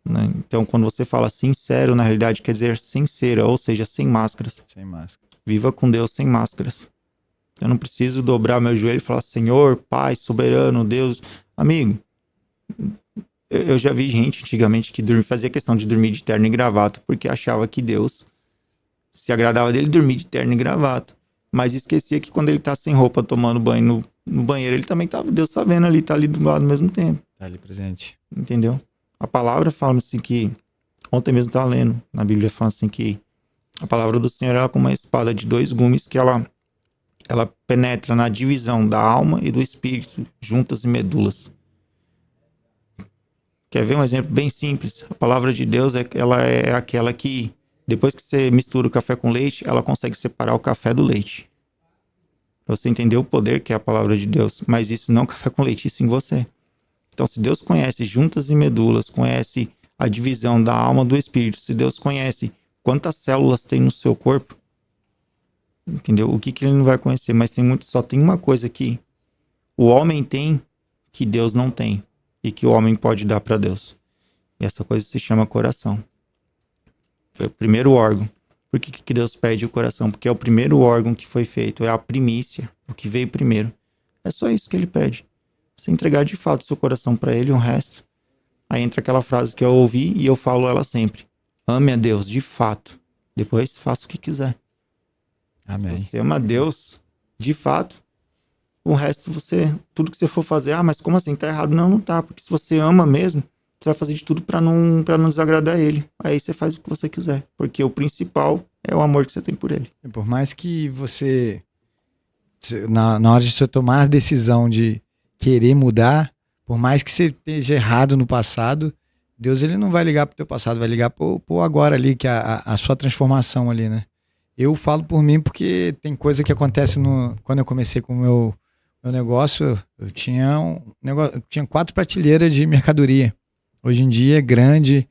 né? Então quando você fala sincero, na realidade quer dizer sincera, ou seja, sem máscaras. Sem máscara. Viva com Deus sem máscaras. Eu não preciso dobrar meu joelho e falar Senhor, Pai, soberano, Deus. Amigo, eu já vi gente antigamente que fazia questão de dormir de terno e gravata porque achava que Deus se agradava dele dormir de terno e gravata. Mas esquecia que quando ele tá sem roupa tomando banho no banheiro, ele também tá, Deus tá vendo ali, tá ali do lado ao mesmo tempo. Tá ali presente. Entendeu? A palavra fala assim que, ontem mesmo tava lendo, na Bíblia fala assim que a palavra do Senhor é como uma espada de 2 gumes que ela penetra na divisão da alma e do espírito, juntas e medulas. Quer ver um exemplo bem simples? A palavra de Deus, ela é aquela que, depois que você mistura o café com leite, ela consegue separar o café do leite. Pra você entender o poder que é a palavra de Deus. Mas isso não é café com leite, isso em você. Então, se Deus conhece juntas e medulas, conhece a divisão da alma do espírito, se Deus conhece quantas células tem no seu corpo, entendeu? O que ele não vai conhecer? Mas só tem uma coisa que o homem tem que Deus não tem. E que o homem pode dar para Deus. E essa coisa se chama coração. Foi o primeiro órgão. Por que Deus pede o coração? Porque é o primeiro órgão que foi feito. É a primícia. O que veio primeiro. É só isso que ele pede. Você entregar de fato seu coração para ele e o resto. Aí entra aquela frase que eu ouvi e eu falo ela sempre. Ame a Deus de fato. Depois faça o que quiser. Amém. Se você ama a Deus de fato, o resto tudo que você for fazer, mas como assim, tá errado? Não, não tá, porque se você ama mesmo, você vai fazer de tudo pra não desagradar ele. Aí você faz o que você quiser, porque o principal é o amor que você tem por ele. Por mais que na hora de você tomar a decisão de querer mudar, por mais que você esteja errado no passado, Deus ele não vai ligar pro teu passado, vai ligar pro agora ali, que é a sua transformação ali, né? Eu falo por mim porque tem coisa que acontece quando eu comecei com o meu negócio, eu tinha eu tinha 4 prateleiras de mercadoria. Hoje em dia é grande,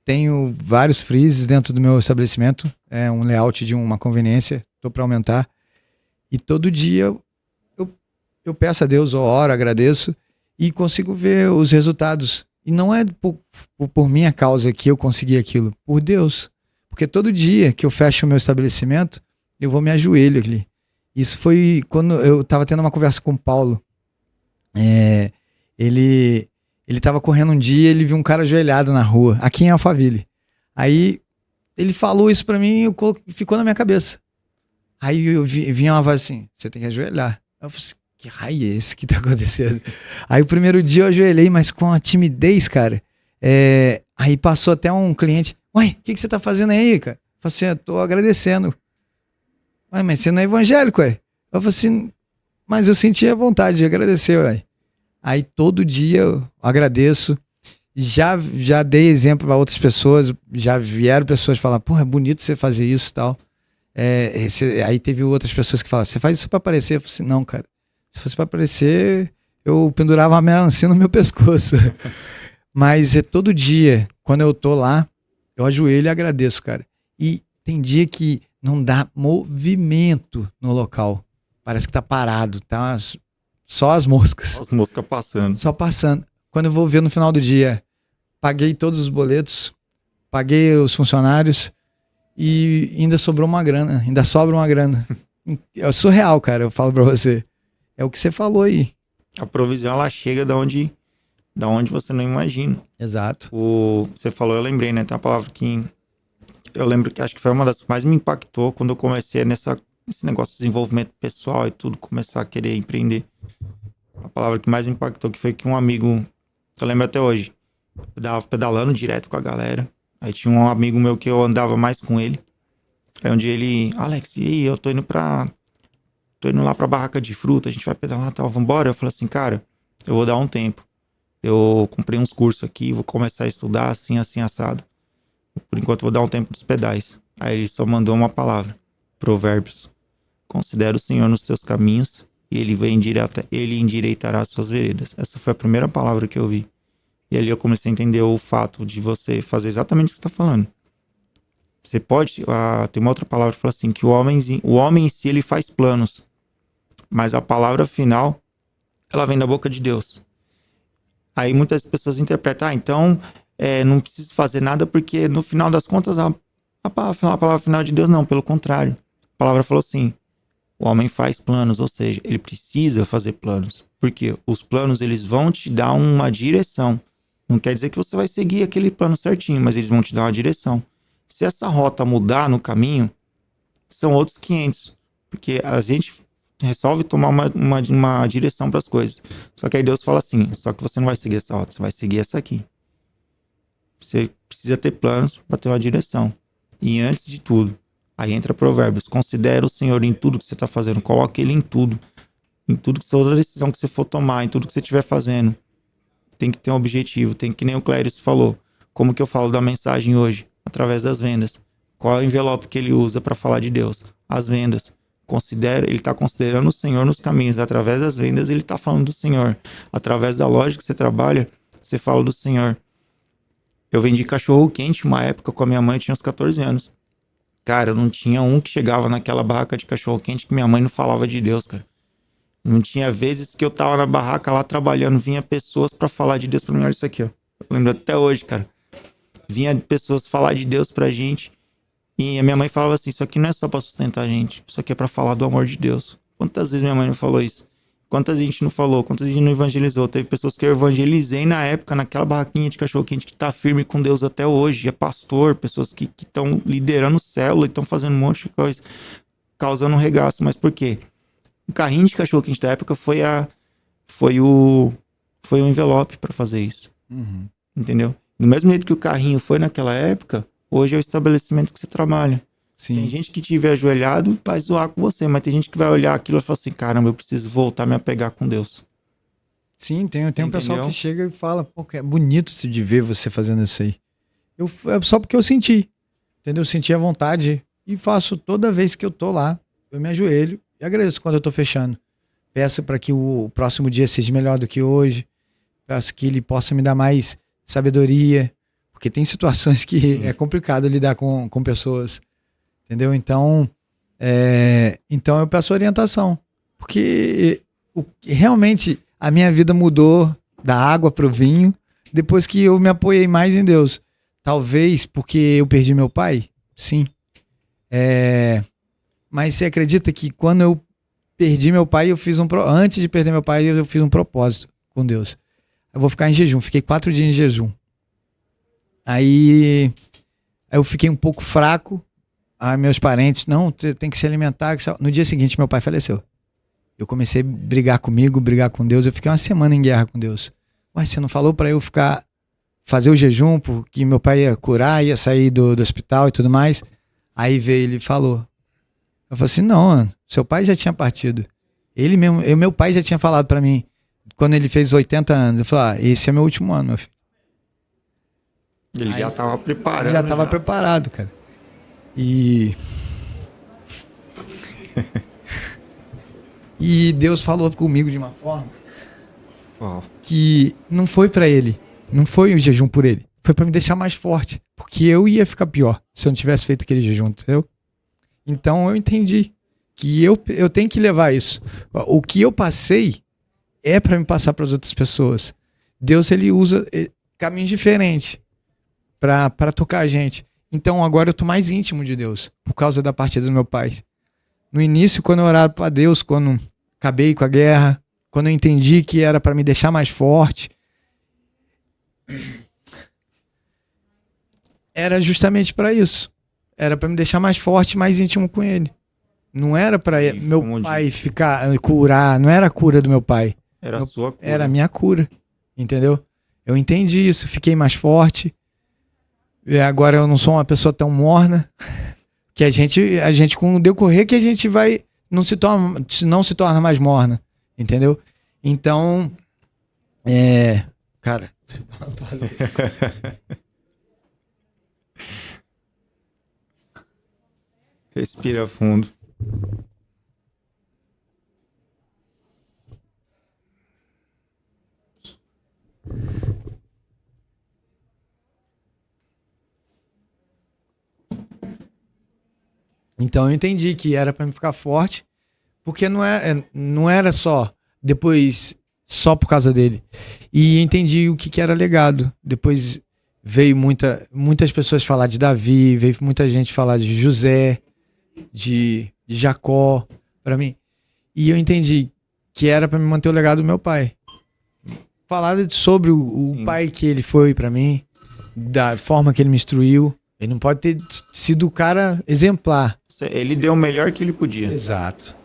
tenho vários freezes dentro do meu estabelecimento, é um layout de uma conveniência, estou para aumentar. E todo dia eu peço a Deus, eu oro, agradeço e consigo ver os resultados. E não é por minha causa que eu consegui aquilo, por Deus. Porque todo dia que eu fecho o meu estabelecimento, eu vou me ajoelho ali. Isso foi quando eu estava tendo uma conversa com o Paulo. Ele estava correndo um dia, ele viu um cara ajoelhado na rua, aqui em Alphaville. Aí ele falou isso para mim e ficou na minha cabeça. Aí eu vinha uma voz assim, você tem que ajoelhar. Eu falei assim, que raio é esse que tá acontecendo? Aí o primeiro dia eu ajoelhei, mas com a timidez, cara. Aí passou até um cliente, ué, o que você tá fazendo aí, cara? Eu falei assim, eu tô agradecendo. Ué, mas você não é evangélico, ué? Eu falei assim, mas eu senti a vontade de agradecer, ué. Aí todo dia eu agradeço. Já dei exemplo para outras pessoas, já vieram pessoas falar, porra, é bonito você fazer isso e tal. Aí teve outras pessoas que falaram, você faz isso pra aparecer? Eu falei assim, não, cara, se fosse pra aparecer, eu pendurava uma melancia no meu pescoço. Mas todo dia, quando eu tô lá, eu ajoelho e agradeço, cara. E tem dia que não dá movimento no local. Parece que tá parado, tá só as moscas. As moscas passando. Só passando. Quando eu vou ver no final do dia, paguei todos os boletos, paguei os funcionários e ainda sobrou uma grana, ainda sobra uma grana. É surreal, cara, eu falo pra você. É o que você falou aí. A provisão, ela chega da onde você não imagina. Exato. Você falou, eu lembrei, né? Tem uma palavra que eu lembro que acho que foi uma das que mais me impactou quando eu comecei nesse negócio de desenvolvimento pessoal e tudo, começar a querer empreender. A palavra que mais me impactou que foi que um amigo, eu lembro até hoje, eu tava pedalando direto com a galera. Aí tinha um amigo meu que eu andava mais com ele. Aí um dia ele, Alex, e aí, eu tô indo lá pra barraca de fruta, a gente vai pedalar e tal, vambora? Eu falei assim, cara, eu vou dar um tempo. Eu comprei uns cursos aqui, vou começar a estudar assim, assim, assado. Por enquanto eu vou dar um tempo dos pedais. Aí ele só mandou uma palavra, Provérbios. Considera o Senhor nos teus caminhos e ele endireitará as suas veredas. Essa foi a primeira palavra que eu vi. E ali eu comecei a entender o fato de você fazer exatamente o que você está falando. Você pode... tem uma outra palavra que fala assim, que o homem em si, ele faz planos. Mas a palavra final, ela vem da boca de Deus. Aí muitas pessoas interpretam, então não preciso fazer nada porque no final das contas a palavra final de Deus não, pelo contrário. A palavra falou assim, o homem faz planos, ou seja, ele precisa fazer planos. Porque os planos, eles vão te dar uma direção. Não quer dizer que você vai seguir aquele plano certinho, mas eles vão te dar uma direção. Se essa rota mudar no caminho, são outros 500. Porque a gente resolve tomar uma direção para as coisas. Só que aí Deus fala assim, só que você não vai seguir essa rota, você vai seguir essa aqui. Você precisa ter planos para ter uma direção. E antes de tudo, aí entra Provérbios, considera o Senhor em tudo que você está fazendo, coloque Ele em tudo. Em tudo que toda decisão que você for tomar, em tudo que você estiver fazendo. Tem que ter um objetivo, tem que nem o Clérios falou. Como que eu falo da mensagem hoje? Através das vendas. Qual é o envelope que ele usa para falar de Deus? As vendas. Ele está considerando o Senhor nos caminhos. Através das vendas, ele está falando do Senhor. Através da loja que você trabalha, você fala do Senhor. Eu vendi cachorro quente uma época com a minha mãe, eu tinha uns 14 anos. Cara, eu não tinha um que chegava naquela barraca de cachorro quente que minha mãe não falava de Deus, cara. Não tinha vezes que eu tava na barraca lá trabalhando, vinha pessoas pra falar de Deus pra mim. Olha isso aqui, ó. Eu lembro até hoje, cara. Vinha pessoas falar de Deus pra gente. E a minha mãe falava assim, isso aqui não é só pra sustentar a gente. Isso aqui é pra falar do amor de Deus. Quantas vezes minha mãe não falou isso? Quantas gente não falou? Quantas gente não evangelizou? Teve pessoas que eu evangelizei na época, naquela barraquinha de cachorro-quente que tá firme com Deus até hoje. É pastor, pessoas que estão liderando célula e estão fazendo um monte de coisa. Causando um regaço. Mas por quê? O carrinho de cachorro quente da época foi o envelope para fazer isso. Uhum. Entendeu? Do mesmo jeito que o carrinho foi naquela época, hoje é o estabelecimento que você trabalha. Sim. Tem gente que tiver ajoelhado, vai zoar com você, mas tem gente que vai olhar aquilo e falar assim, caramba, eu preciso voltar a me apegar com Deus. Sim, tem um pessoal entendeu? que chega e fala, pô, é bonito de ver você fazendo isso aí. É só porque eu senti, entendeu? Eu senti a vontade e faço toda vez que eu tô lá. Eu me ajoelho e agradeço quando eu tô fechando. Peço para que o próximo dia seja melhor do que hoje. Peço que ele possa me dar mais sabedoria, porque tem situações que é complicado lidar com pessoas, entendeu? Então eu peço orientação, porque realmente a minha vida mudou da água para o vinho depois que eu me apoiei mais em Deus. Talvez porque eu perdi meu pai, sim. Mas você acredita que quando eu perdi meu pai, antes de perder meu pai, eu fiz um propósito com Deus. Eu vou ficar em jejum. Fiquei 4 dias em jejum. Aí eu fiquei um pouco fraco. Aí meus parentes, não, tem que se alimentar. No dia seguinte, meu pai faleceu. Eu comecei a brigar comigo, brigar com Deus. Eu fiquei uma semana em guerra com Deus. Mas você não falou para eu fazer o jejum, porque meu pai ia curar, ia sair do hospital e tudo mais. Aí veio ele e falou. Eu falei assim, não, seu pai já tinha partido. Ele mesmo, meu pai já tinha falado para mim, quando ele fez 80 anos, eu falei, esse é meu último ano, meu filho. Ele já estava preparado. Já estava preparado, cara. E Deus falou comigo de uma forma que não foi para ele, não foi o jejum por ele, foi para me deixar mais forte, porque eu ia ficar pior se eu não tivesse feito aquele jejum, entendeu? Então eu entendi que eu tenho que levar isso. O que eu passei é para me passar para as outras pessoas. Deus, ele usa caminhos diferentes para tocar a gente. Então agora eu tô mais íntimo de Deus por causa da partida do meu pai. No início, quando eu orava para Deus, quando acabei com a guerra, quando eu entendi que era para me deixar mais forte, era justamente para isso. Era para me deixar mais forte, mais íntimo com ele. Não era para meu pai curar, não era a cura do meu pai. Era a sua cura. Era a minha cura, entendeu? Eu entendi isso, fiquei mais forte. E agora eu não sou uma pessoa tão morna, que a gente com o decorrer que a gente vai não se torna mais morna, entendeu? Então, cara, respira fundo. Então eu entendi que era para me ficar forte, porque não era só só por causa dele. E entendi o que era legado. Depois veio muitas pessoas falar de Davi, veio muita gente falar de José, de Jacó, para mim. E eu entendi que era para me manter o legado do meu pai. Falar sobre o pai que ele foi para mim, da forma que ele me instruiu. Ele não pode ter sido o cara exemplar. Ele deu o melhor que ele podia. Exato.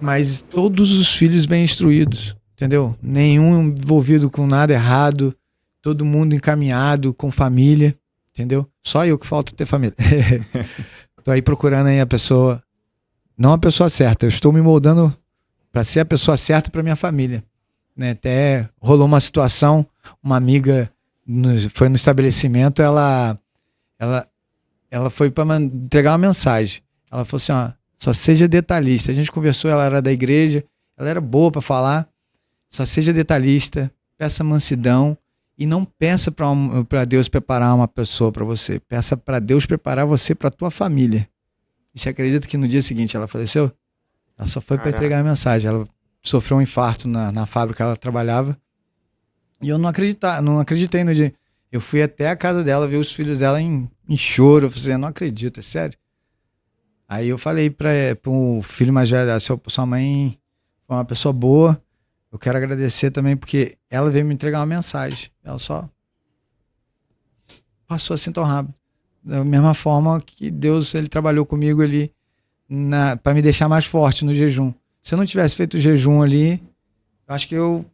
Mas todos os filhos bem instruídos, entendeu? Nenhum envolvido com nada errado, todo mundo encaminhado, com família, entendeu? Só eu que falta ter família. Tô aí procurando aí a pessoa, não a pessoa certa, eu estou me moldando para ser a pessoa certa para minha família, né? Até rolou uma situação, uma amiga foi no estabelecimento, ela foi para entregar uma mensagem. Ela falou assim, ó, só seja detalhista. A gente conversou, ela era da igreja, ela era boa para falar. Só seja detalhista, peça mansidão e não peça para Deus preparar uma pessoa para você. Peça para Deus preparar você para tua família. E você acredita que no dia seguinte ela faleceu? Ela só foi para entregar a mensagem. Ela sofreu um infarto na fábrica que ela trabalhava. E eu não acreditei no dia. Eu fui até a casa dela ver os filhos dela em choro. Eu falei, eu não acredito, é sério. Aí eu falei para o filho mais velho, sua mãe foi uma pessoa boa. Eu quero agradecer também porque ela veio me entregar uma mensagem. Ela só passou assim tão rápido. Da mesma forma que Deus, ele trabalhou comigo ali para me deixar mais forte no jejum. Se eu não tivesse feito o jejum ali, eu acho que eu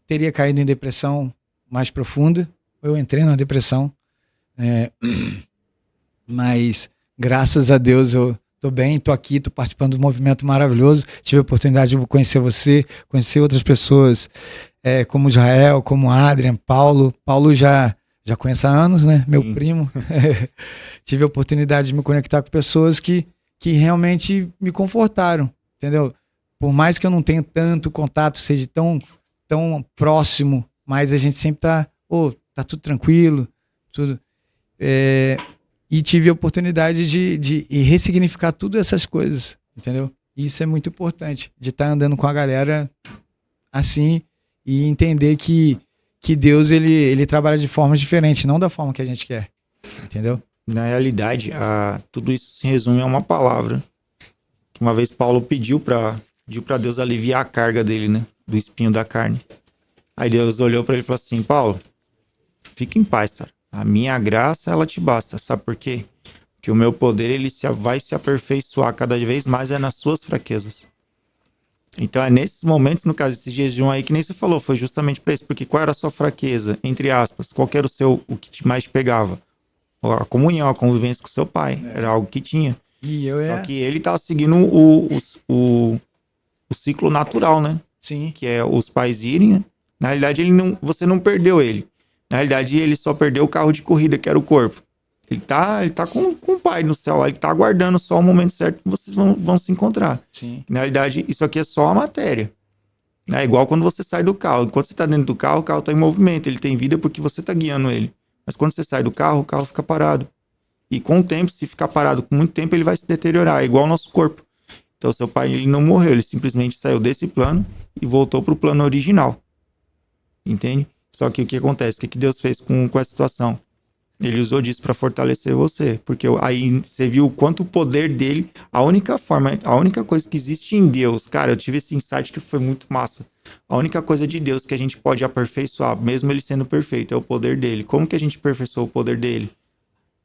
teria caído em depressão mais profunda. Eu entrei numa depressão. É, mas graças a Deus eu tô bem, tô aqui, tô participando do movimento maravilhoso. Tive a oportunidade de conhecer você, conhecer outras pessoas, como Israel, como Adrian, Paulo. Paulo já conheço há anos, né? Meu Sim. primo. Tive a oportunidade de me conectar com pessoas que realmente me confortaram, entendeu? Por mais que eu não tenha tanto contato, seja tão próximo, mas a gente sempre tá tudo tranquilo, tudo. É, e tive a oportunidade de ressignificar tudo essas coisas, entendeu? E isso é muito importante, de estar andando com a galera assim e entender que Deus ele trabalha de formas diferentes, não da forma que a gente quer, entendeu? Na realidade, tudo isso se resume a uma palavra. Que uma vez Paulo pediu para Deus aliviar a carga dele, né? Do espinho da carne. Aí Deus olhou para ele e falou assim: Paulo, fica em paz, cara. A minha graça, ela te basta. Sabe por quê? Porque o meu poder, ele vai se aperfeiçoar cada vez mais nas suas fraquezas. Então é nesses momentos, no caso, esse jejum aí, que nem você falou, foi justamente para isso. Porque qual era a sua fraqueza? Entre aspas, qual era o que mais te pegava? A comunhão, a convivência com seu pai. Era algo que tinha. Só que ele tava seguindo o ciclo natural, né? Sim. Que é os pais irem, né? Na realidade, você não perdeu ele. Na realidade, ele só perdeu o carro de corrida, que era o corpo. Ele tá com o pai no céu lá, ele tá aguardando só o momento certo que vocês vão se encontrar. Sim. Na realidade, isso aqui é só a matéria. É igual quando você sai do carro. Enquanto você tá dentro do carro, o carro tá em movimento, ele tem vida porque você tá guiando ele. Mas quando você sai do carro, o carro fica parado. E com o tempo, se ficar parado por muito tempo, ele vai se deteriorar, é igual o nosso corpo. Então, seu pai, ele não morreu, ele simplesmente saiu desse plano e voltou pro plano original. Entende? Só que o que acontece? O que Deus fez com essa situação? Ele usou disso para fortalecer você, porque aí você viu o quanto o poder dele, a única coisa que existe em Deus, cara, eu tive esse insight que foi muito massa. A única coisa de Deus que a gente pode aperfeiçoar, mesmo ele sendo perfeito, é o poder dele. Como que a gente aperfeiçoou o poder dele?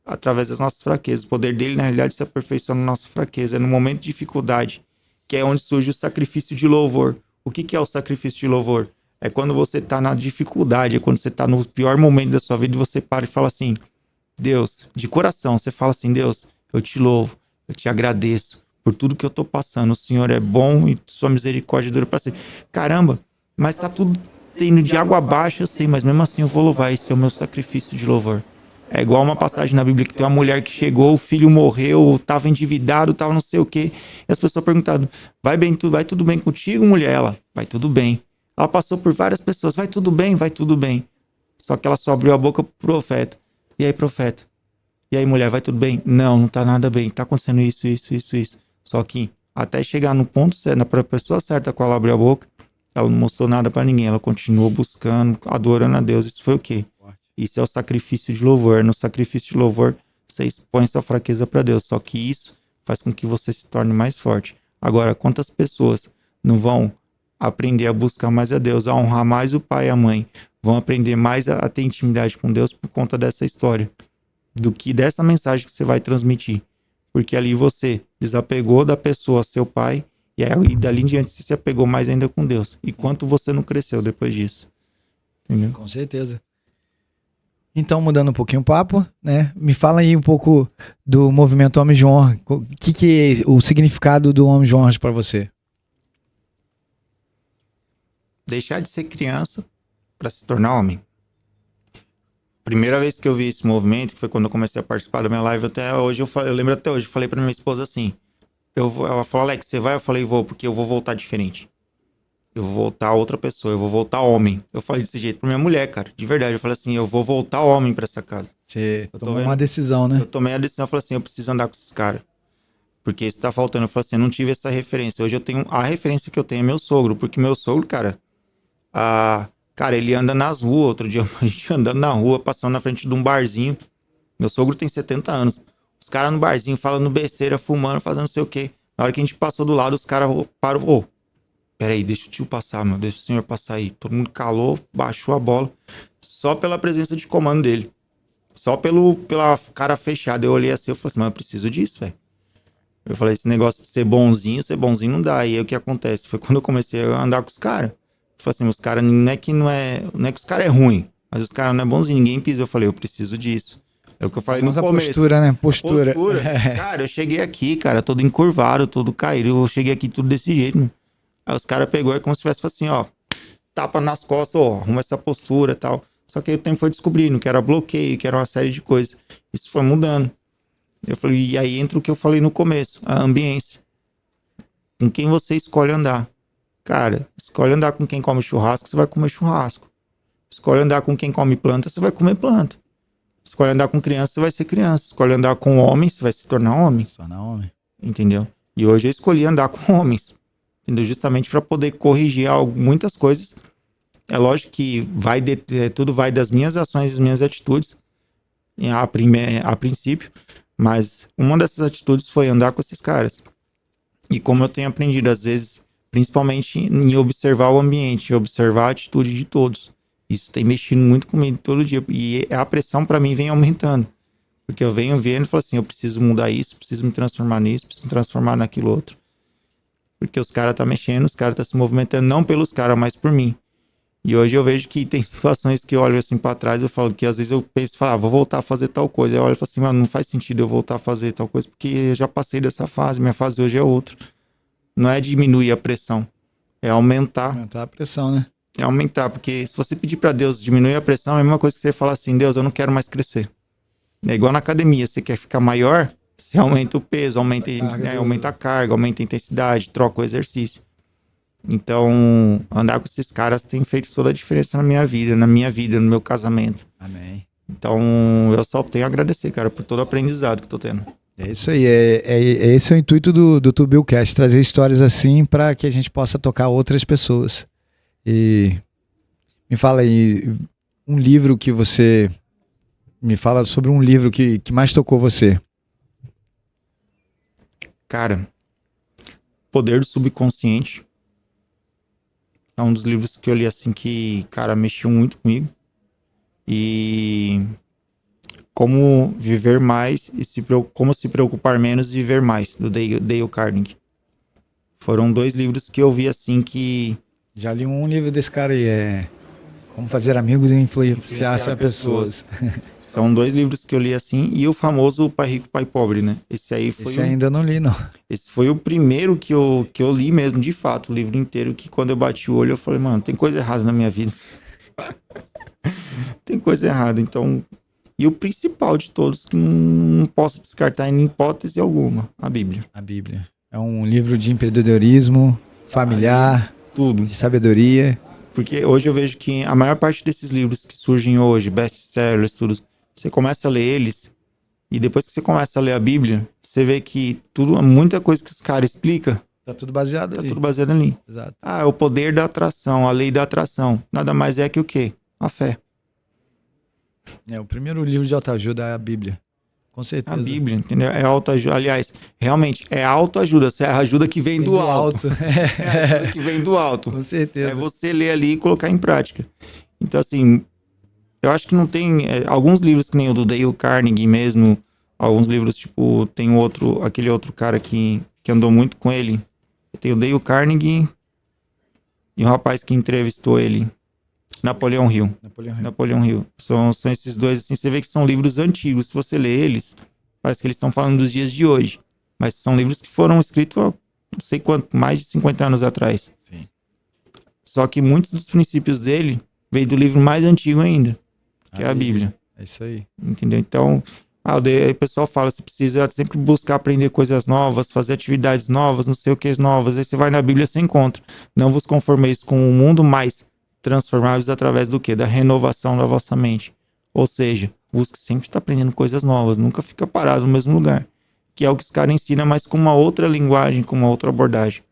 Através das nossas fraquezas. O poder dele, na realidade, se aperfeiçoa na nossa fraqueza. É no momento de dificuldade, que é onde surge o sacrifício de louvor. O que é o sacrifício de louvor? É quando você tá na dificuldade, é quando você tá no pior momento da sua vida e você para e fala assim: Deus, de coração, você fala assim: Deus, eu te louvo, eu te agradeço por tudo que eu tô passando. O Senhor é bom e sua misericórdia dura para sempre. Caramba, mas tá tudo indo de água abaixo, eu sei, mas mesmo assim eu vou louvar. Esse é o meu sacrifício de louvor. É igual uma passagem na Bíblia que tem uma mulher que chegou, o filho morreu, tava endividado, tava não sei o quê. E as pessoas perguntaram: vai tudo bem contigo, mulher? Ela: vai tudo bem. Ela passou por várias pessoas: vai tudo bem, vai tudo bem. Só que ela só abriu a boca pro profeta: e aí, profeta? E aí, mulher, vai tudo bem? Não, não tá nada bem. Tá acontecendo isso, isso, isso, isso. Só que até chegar no ponto certo, na pessoa certa com ela abriu a boca, ela não mostrou nada para ninguém. Ela continuou buscando, adorando a Deus. Isso foi o quê? Isso é o sacrifício de louvor. No sacrifício de louvor, você expõe sua fraqueza para Deus. Só que isso faz com que você se torne mais forte. Agora, quantas pessoas não vão aprender a buscar mais a Deus, a honrar mais o pai e a mãe, vão aprender mais a ter intimidade com Deus por conta dessa história, do que dessa mensagem que você vai transmitir? Porque ali você desapegou da pessoa, seu pai, e aí dali em diante você se apegou mais ainda com Deus. E quanto você não cresceu depois disso? Entendeu? Com certeza. Então, mudando um pouquinho o papo, né? Me fala aí um pouco do movimento Homem de Honra. O que é o significado do Homem de Honra para você? Deixar de ser criança para se tornar homem. Primeira vez que eu vi esse movimento, que foi quando eu comecei a participar da minha live, até hoje, eu lembro até hoje, eu falei pra minha esposa assim, ela falou: Alex, você vai? Eu falei: vou, porque eu vou voltar diferente. Eu vou voltar outra pessoa, eu vou voltar homem. Eu falei desse jeito pra minha mulher, cara, de verdade. Eu falei assim: eu vou voltar homem pra essa casa. Você tomou uma decisão, né? Eu tomei a decisão, eu falei assim: eu preciso andar com esses caras. Porque isso tá faltando. Eu falei assim: eu não tive essa referência. Hoje eu tenho, a referência que eu tenho é meu sogro, porque meu sogro, cara, cara, ele anda nas ruas. Outro dia a gente andando na rua, passando na frente de um barzinho. Meu sogro tem 70 anos. Os caras no barzinho falando besteira, fumando, fazendo não sei o quê. Na hora que a gente passou do lado, os caras pararam: peraí, deixa o tio passar, meu. Deixa o senhor passar aí. Todo mundo calou, baixou a bola. Só pela presença de comando dele. Só pela cara fechada. Eu olhei assim, eu falei assim: mas eu preciso disso, velho. Eu falei, esse negócio de ser bonzinho não dá. E aí o que acontece? Foi quando eu comecei a andar com os caras. Eu falei assim, os caras não é que os caras é ruim, mas os caras não é bonzinho, ninguém pisa. Eu falei, eu preciso disso. É o que eu falei no Famosa começo. postura, né? Postura. Cara, eu cheguei aqui, cara, todo encurvado, todo caído. Eu cheguei aqui tudo desse jeito, meu. Aí os caras pegou, é como se tivesse assim, ó, tapa nas costas, ó, arruma essa postura e tal. Só que aí o tempo foi descobrindo que era bloqueio, que era uma série de coisas. Isso foi mudando. Eu falei, e aí entra o que eu falei no começo, a ambiência. Com quem você escolhe andar. Cara, escolhe andar com quem come churrasco, você vai comer churrasco. Escolhe andar com quem come planta, você vai comer planta. Escolhe andar com criança, você vai ser criança. Escolhe andar com homem, você vai se tornar homem. Se tornar homem. Entendeu? E hoje eu escolhi andar com homens. Entendeu? Justamente para poder corrigir muitas coisas. É lógico que tudo vai das minhas ações e das minhas atitudes, a princípio. Mas uma dessas atitudes foi andar com esses caras. E como eu tenho aprendido, às vezes, principalmente em observar o ambiente, observar a atitude de todos. Isso tem mexido muito comigo todo dia. E a pressão para mim vem aumentando. Porque eu venho vendo e falo assim, eu preciso mudar isso, preciso me transformar nisso, preciso me transformar naquilo outro. Porque os caras tá mexendo, os caras tá se movimentando, não pelos caras, mas por mim. E hoje eu vejo que tem situações que eu olho assim pra trás, eu falo que às vezes eu penso, vou voltar a fazer tal coisa. Aí eu olho e falo assim, mano, não faz sentido eu voltar a fazer tal coisa, porque eu já passei dessa fase, minha fase hoje é outra. Não é diminuir a pressão, é aumentar. Aumentar a pressão, né? É aumentar, porque se você pedir pra Deus diminuir a pressão, é a mesma coisa que você falar assim, Deus, eu não quero mais crescer. É igual na academia, você quer ficar maior, você aumenta o peso, aumenta a carga, aumenta a intensidade, troca o exercício. Então, andar com esses caras tem feito toda a diferença na minha vida, no meu casamento. Amém. Então, eu só tenho a agradecer, cara, por todo o aprendizado que eu tô tendo. É isso aí, esse é o intuito do Tubilcast, trazer histórias assim para que a gente possa tocar outras pessoas. E me fala aí, um livro que você... Me fala sobre um livro que mais tocou você. Cara, Poder do Subconsciente é um dos livros que eu li assim que, cara, mexeu muito comigo. E Como Viver Mais e Como Se Preocupar Menos e Viver Mais, do Dale Carnegie. Foram 2 livros que eu vi assim que... Já li um livro desse cara aí, Como Fazer Amigos e Influenciar Pessoas. São 2 livros que eu li assim, e o famoso Pai Rico, Pai Pobre, né? Esse ainda não li, não. Esse foi o primeiro que eu li mesmo, de fato, o livro inteiro, que quando eu bati o olho eu falei, mano, tem coisa errada na minha vida. Tem coisa errada, então... E o principal de todos, que não posso descartar em hipótese alguma, a Bíblia. A Bíblia. É um livro de empreendedorismo, familiar, tudo. De sabedoria. Porque hoje eu vejo que a maior parte desses livros que surgem hoje, best-sellers, tudo, você começa a ler eles, e depois que você começa a ler a Bíblia, você vê que muita coisa que os caras explicam, tá tudo baseado ali. Tá tudo baseado ali. Exato. É o poder da atração, a lei da atração. Nada mais é que o quê? A fé. O primeiro livro de autoajuda é a Bíblia. Com certeza. A Bíblia, entendeu? É autoajuda. Aliás, realmente, é autoajuda. É a ajuda que vem do alto. É a ajuda que vem do alto. Com certeza. É você ler ali e colocar em prática. Então, assim, eu acho que não tem... alguns livros que nem o do Dale Carnegie mesmo, alguns livros, tipo, tem aquele outro cara que andou muito com ele. Tem o Dale Carnegie e um rapaz que entrevistou ele. Napoleão Hill. São esses 2, assim, você vê que são livros antigos. Se você lê eles, parece que eles estão falando dos dias de hoje. Mas são livros que foram escritos há, não sei quanto, mais de 50 anos atrás. Sim. Só que muitos dos princípios dele veio do livro mais antigo ainda, que é a Bíblia. É isso aí. Entendeu? Então, o pessoal fala, você precisa sempre buscar aprender coisas novas, fazer atividades novas, não sei o que novas. Aí você vai na Bíblia, você encontra. Não vos conformeis com o mundo, mas transformáveis através do quê? Da renovação da vossa mente. Ou seja, busque sempre estar aprendendo coisas novas, nunca fica parado no mesmo lugar. Que é o que os caras ensinam, mas com uma outra linguagem, com uma outra abordagem.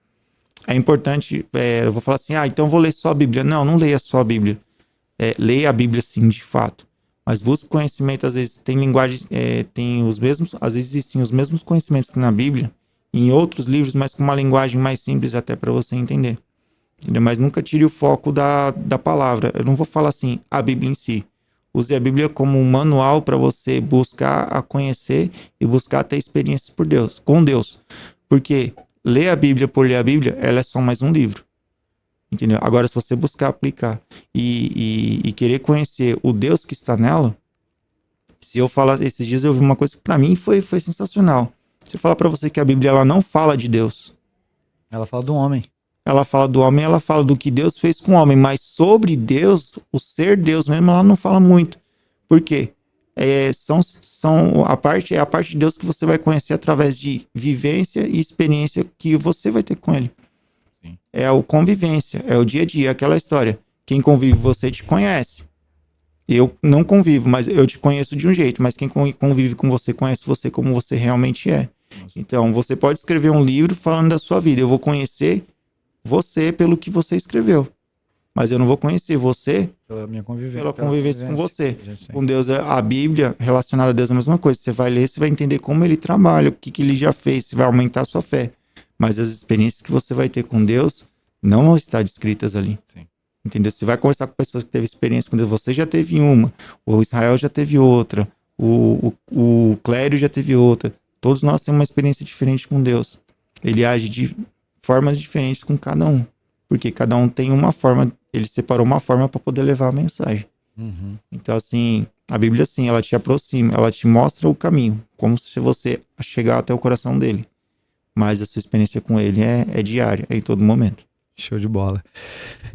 É importante, eu vou falar assim, então vou ler só a Bíblia. Não leia só a Bíblia. Leia a Bíblia sim, de fato. Mas busque conhecimento, às vezes tem linguagens, tem os mesmos, às vezes existem os mesmos conhecimentos que na Bíblia, em outros livros, mas com uma linguagem mais simples até para você entender. Mas nunca tire o foco da palavra. Eu não vou falar assim, a Bíblia em si. Use a Bíblia como um manual para você buscar a conhecer e buscar ter experiências com Deus. Porque ler a Bíblia por ler a Bíblia, ela é só mais um livro. Entendeu? Agora, se você buscar aplicar e querer conhecer o Deus que está nela, se eu falar, esses dias eu vi uma coisa que para mim foi sensacional. Se eu falar para você que a Bíblia ela não fala de Deus. Ela fala do homem. Ela fala do homem, ela fala do que Deus fez com o homem, mas sobre Deus, o ser Deus mesmo, ela não fala muito. Por quê? É a parte de Deus que você vai conhecer através de vivência e experiência que você vai ter com ele. Sim. É a convivência, é o dia a dia, aquela história. Quem convive você te conhece. Eu não convivo, mas eu te conheço de um jeito, mas quem convive com você conhece você como você realmente é. Então, você pode escrever um livro falando da sua vida. Eu vou conhecer você pelo que você escreveu. Mas eu não vou conhecer você pela minha convivência, pela convivência com você. Com Deus, a Bíblia relacionada a Deus é a mesma coisa. Você vai ler, você vai entender como ele trabalha, o que ele já fez, você vai aumentar a sua fé. Mas as experiências que você vai ter com Deus não vão estar descritas ali. Sim. Entendeu? Você vai conversar com pessoas que teve experiência com Deus. Você já teve uma, o Israel já teve outra, o Clério já teve outra. Todos nós temos uma experiência diferente com Deus. Ele age de formas diferentes com cada um. Porque cada um tem uma forma, ele separou uma forma para poder levar a mensagem. Uhum. Então, assim, a Bíblia, assim, ela te aproxima, ela te mostra o caminho, como se você chegar até o coração dele. Mas a sua experiência com ele é diária, é em todo momento. Show de bola.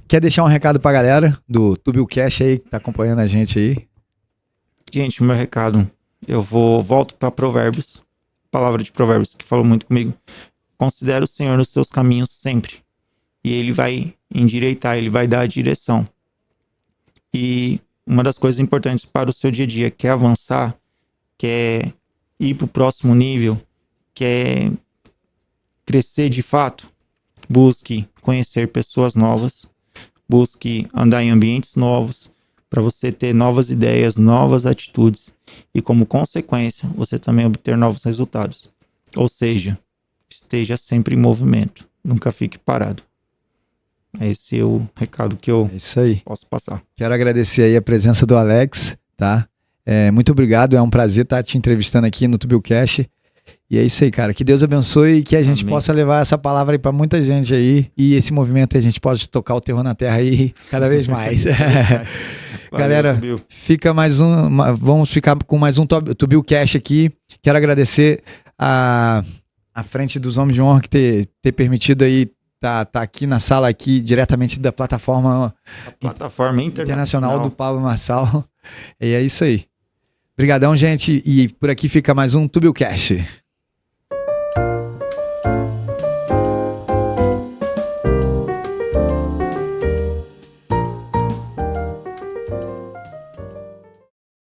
Quer deixar um recado pra galera do Tubilcast aí, que tá acompanhando a gente aí? Gente, meu recado, volto para Provérbios, palavra de Provérbios, que falou muito comigo. Considera o Senhor nos seus caminhos sempre. E ele vai endireitar, ele vai dar a direção. E uma das coisas importantes para o seu dia a dia, quer avançar, quer ir para o próximo nível, quer crescer de fato, busque conhecer pessoas novas, busque andar em ambientes novos, para você ter novas ideias, novas atitudes e, como consequência, você também obter novos resultados. Ou seja, esteja sempre em movimento, nunca fique parado. Esse é o recado que eu posso passar. Quero agradecer aí a presença do Alex, tá? Muito obrigado, é um prazer estar te entrevistando aqui no Tubilcast. E é isso aí, cara. Que Deus abençoe e que a gente possa levar essa palavra aí pra muita gente aí. E esse movimento a gente pode tocar o terror na terra aí cada vez mais. Galera, Tubil. Vamos ficar com mais um Tubilcast aqui. Quero agradecer a frente dos Homens de Honra que ter permitido aí tá aqui na sala aqui diretamente da plataforma internacional do Pablo Marçal. E é isso aí. Obrigadão, gente. E por aqui fica mais um Tubilcast.